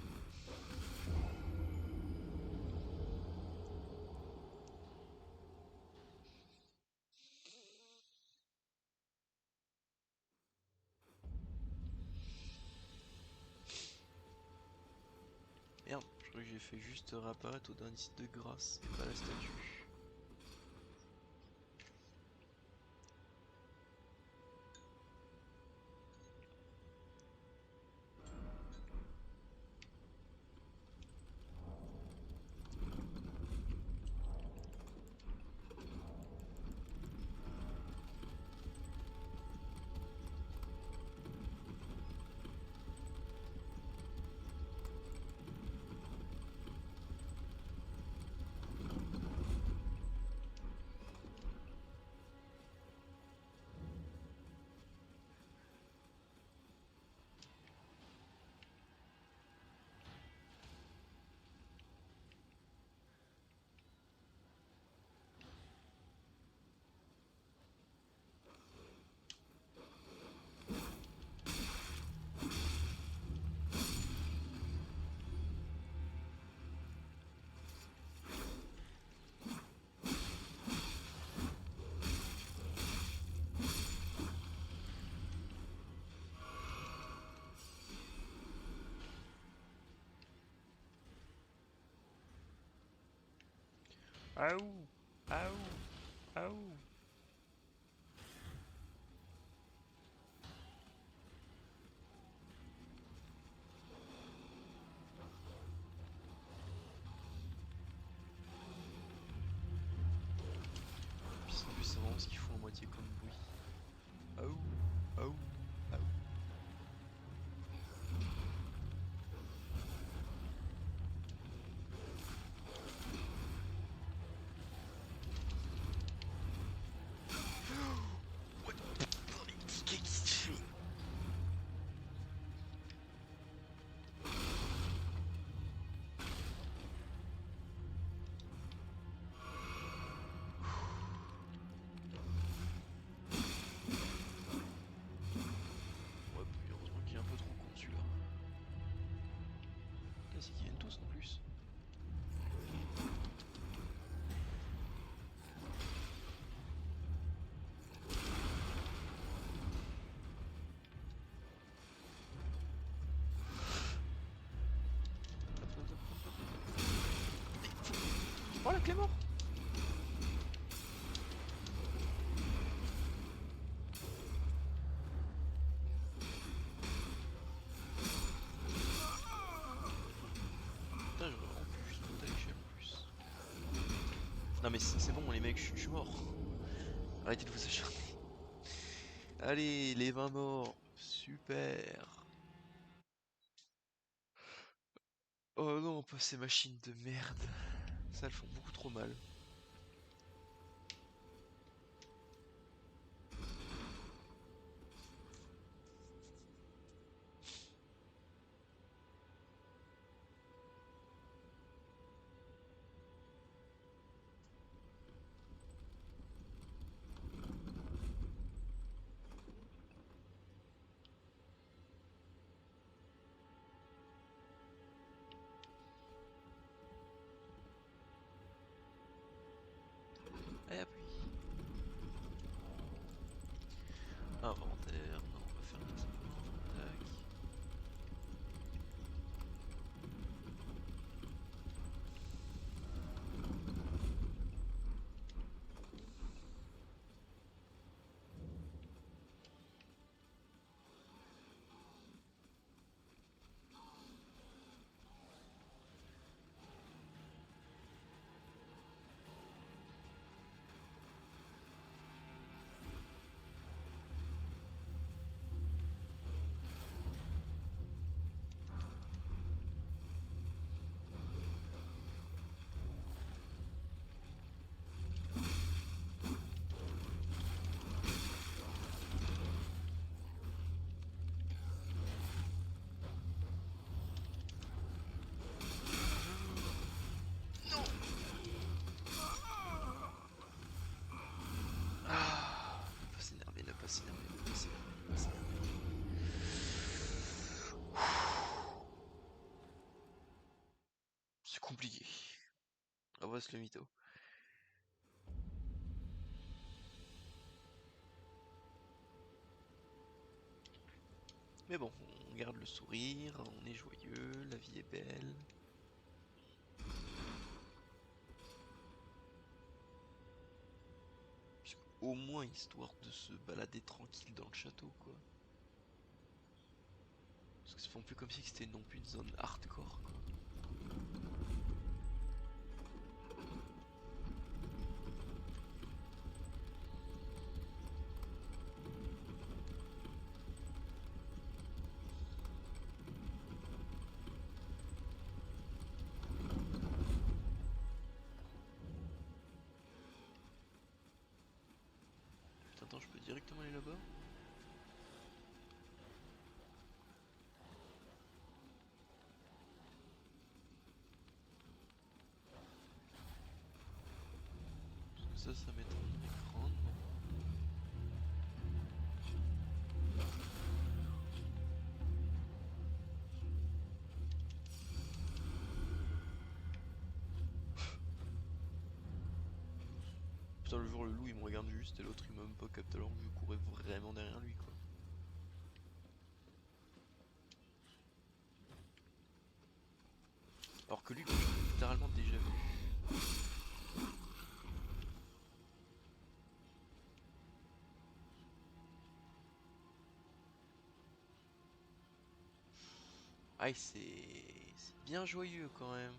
Merde, je crois que j'ai fait juste réapparaître au dernier site de grâce et pas la statue. Aouh! Aouh! Aouh! Puis en plus c'est vraiment ce qu'ils font à moitié comme bruit. Aouh! Aouh! Aouh! What the fuck? Qu'est-ce qu'il fait? Ouais, puis heureusement qu'il est un peu trop con celui-là. Là, c'est qu'ils viennent tous en plus. Oh la clé mort! Putain, j'aurais vraiment pu juste monter à l'échelle en plus. Non mais c'est bon les mecs, je suis mort. Arrêtez de vous acharner. Allez, les 20 morts. Super. Oh non, pas ces machines de merde. Ça, elles font beaucoup trop mal. compliqué. On va se le mytho. Mais bon, on garde le sourire, on est joyeux, la vie est belle. Au moins histoire de se balader tranquille dans le château, quoi. Parce que ça fait un peu comme si c'était non plus une zone hardcore, quoi. Attends, je peux directement aller là-bas? Parce que ça mettrait un écran. Putain, le jour le loup il me regarde juste et l'autre il m'a même pas capté alors que je courais vraiment derrière lui, quoi. Alors que lui, je l'ai littéralement déjà vu. Aïe, c'est bien joyeux quand même.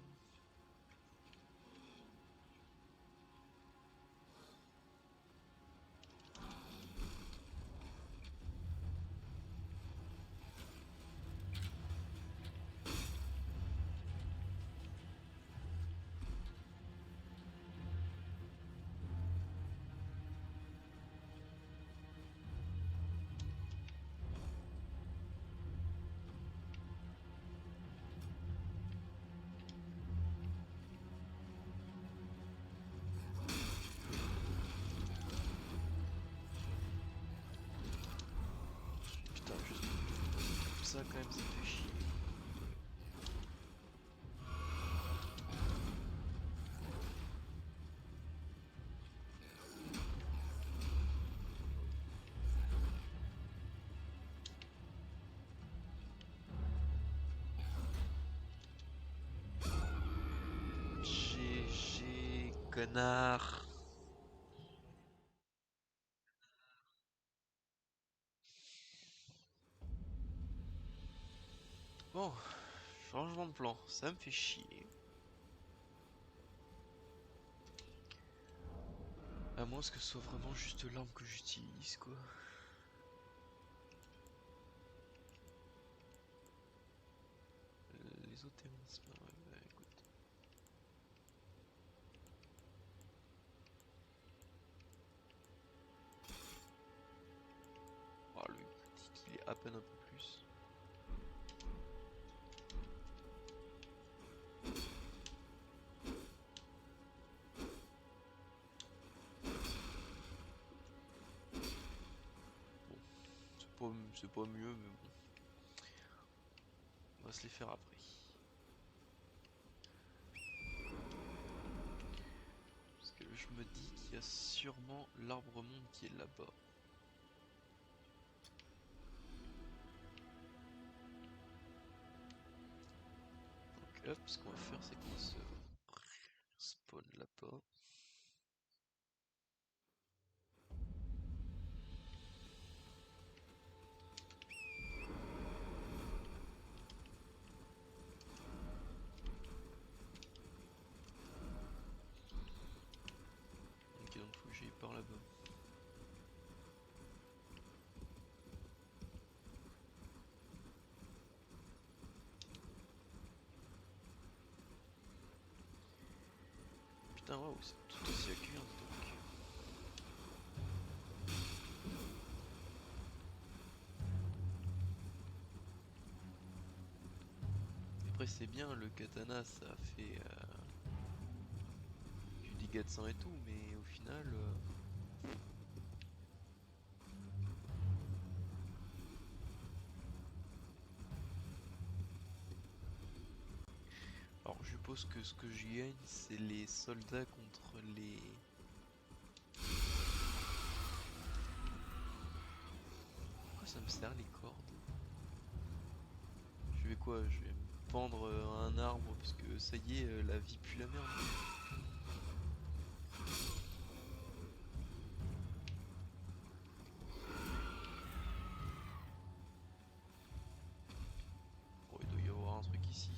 Putain, juste tout ça quand même, ça fait chier. GG, connard. Bon, changement de plan, ça me fait chier. À moins que ce soit vraiment juste l'arme que j'utilise, quoi. L'ésotérisme, ouais, écoute. Oh, lui, dit qu'il est à peine un peu plus. Bon, c'est pas mieux, mais bon. On va se les faire après. Parce que je me dis qu'il y a sûrement l'arbre monde qui est là-bas. Donc hop, ce qu'on va faire, c'est qu'on va se spawn là-bas. Ok, donc faut que j'aille par là-bas. Putain, waouh, c'est tout aussi accueillant donc. Après, c'est bien, le katana ça fait du dégât de sang et tout, mais au final. Alors, je vais suppose que ce que je gagne, c'est les soldats contre les... Pourquoi ça me sert les cordes? Je vais quoi? Je vais me pendre à un arbre parce que ça y est, la vie pue la merde. Bon, il doit y avoir un truc ici.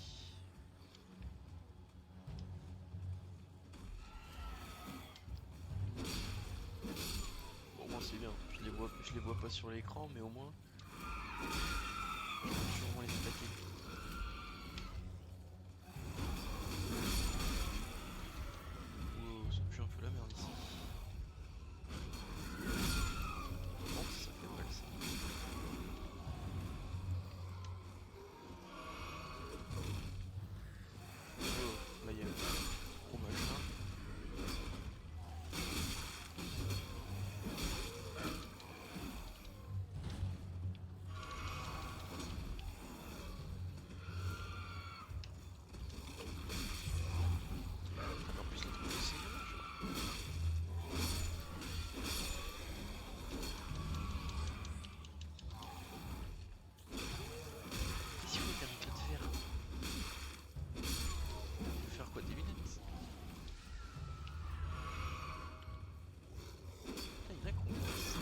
Bon, au moins c'est bien. Je les vois pas sur l'écran, mais au moins je peux sûrement les attaquer. Wow, ça pue un peu la merde ici. Bon, ça fait mal ça. Oh, là il y a un gros machin. En plus les trucs de seigneur, genre. Qu'est-ce qu'il faut qu'un éclat de fer? Il faut faire quoi, des lunettes? Putain, il y en a qui ont ça.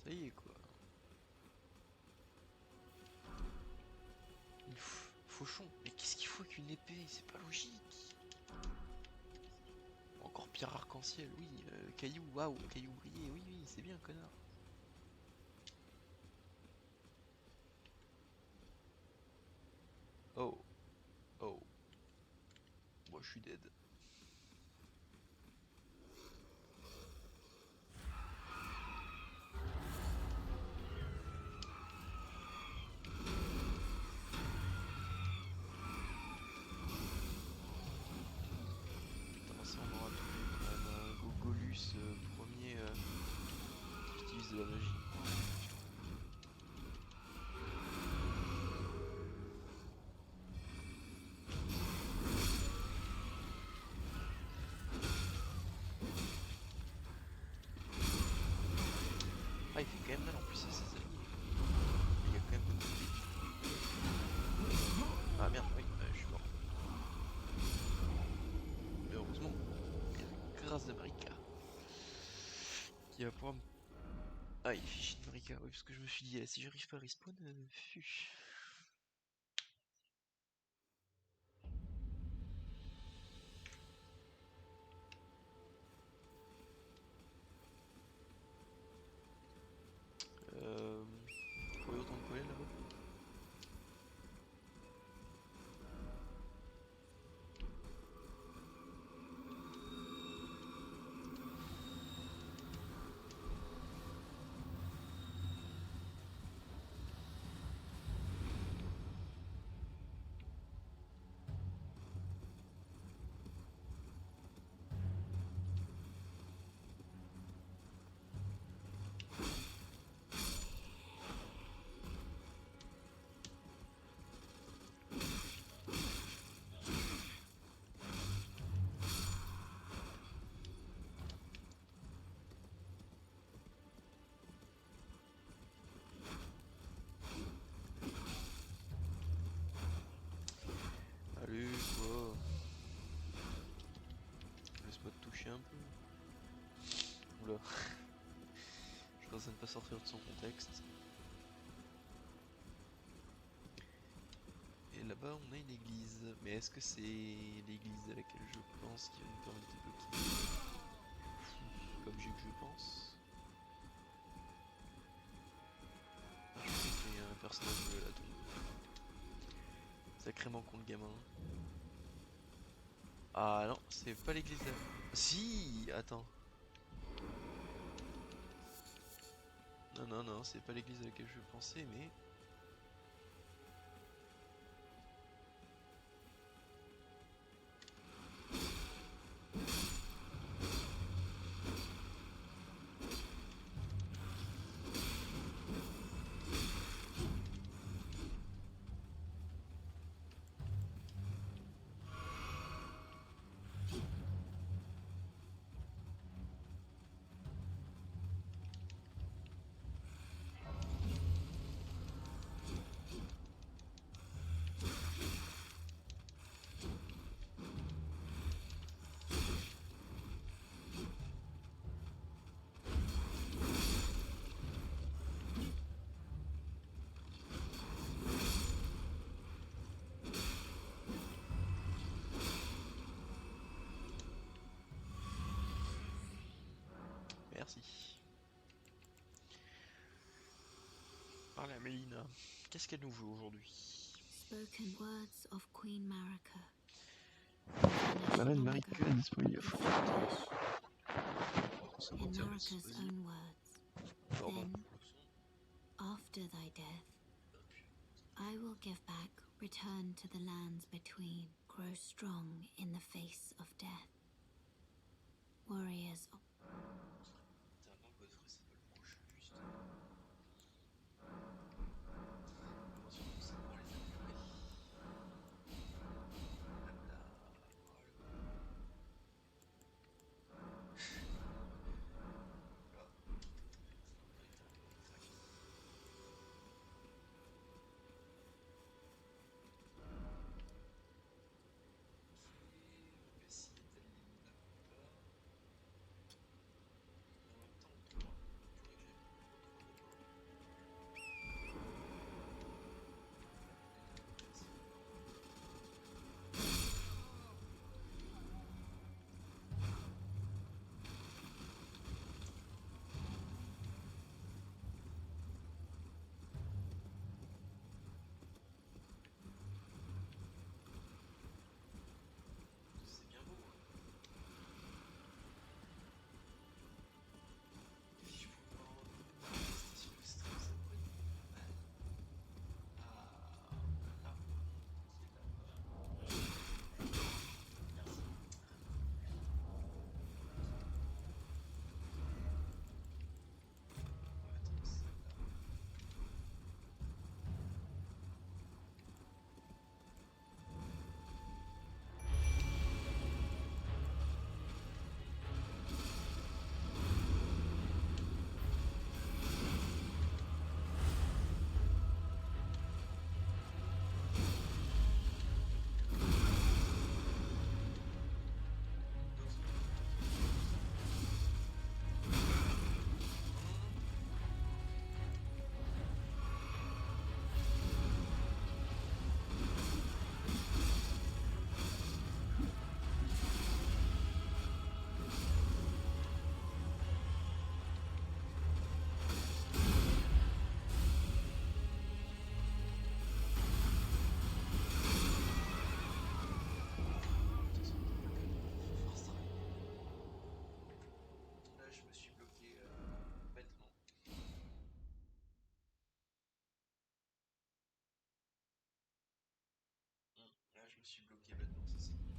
Ça y est quoi. Fauchon, mais qu'est-ce qu'il faut qu'une épée? C'est pas logique. Encore pierre arc-en-ciel, oui. Caillou, waouh, caillou brillé, oui, oui, c'est bien, connard. Oh, oh. Moi, je suis dead. Putain, ça on aura tout vu quand même. Gogolus, premier qui utilise de la magie. Ah, il fait quand même mal en plus à ses alliés. Il y a quand même beaucoup de dégâts. Ah merde, oui, je suis mort. Mais heureusement, grâce de Marika, qui va pouvoir me... Ah, il est fiché de Marika, oui, parce que je me suis dit, si j'arrive pas à respawn, fuch. Pourquoi autant de pollen là-bas? Allez, quoi? Laisse-moi te toucher un peu. Oula. Je pense à ne pas sortir de son contexte. Et là-bas, on a une église. Mais est-ce que c'est l'église à laquelle je pense qui va nous permettre de débloquer? Comme j'ai que je pense. Je sais qu'il y a un personnage de la tombe. Sacrément con le gamin. Ah non, c'est pas l'église là. Si, attends. Non, non, non, c'est pas l'église à laquelle je pensais, mais... Merci. Voilà, Mélina. Qu'est-ce qu'elle nous veut aujourd'hui? Spoken words of Queen Marika. La reine Marika est disponible. In Marika's own words, Pardon. then, after thy death, I will give back, return to the lands between, grow strong in the face of death. Warriors of Putain, non, Godfrey, c'est pas le prochain, juste. Invention du samouraï amélioré. Là, voilà. Là. On va essayer d'aligner la combat. En même temps, on tourne. Faudrait que j'aille prendre c'est bien beau, hein. Si je pouvais pas rester sur le stream, ça pourrait être pas mal. Ah, là, qui est là-bas. Merci. On va attendre celle-là. Là, je me suis bloqué bêtement. Là, je me suis bloqué bêtement, ça c'est.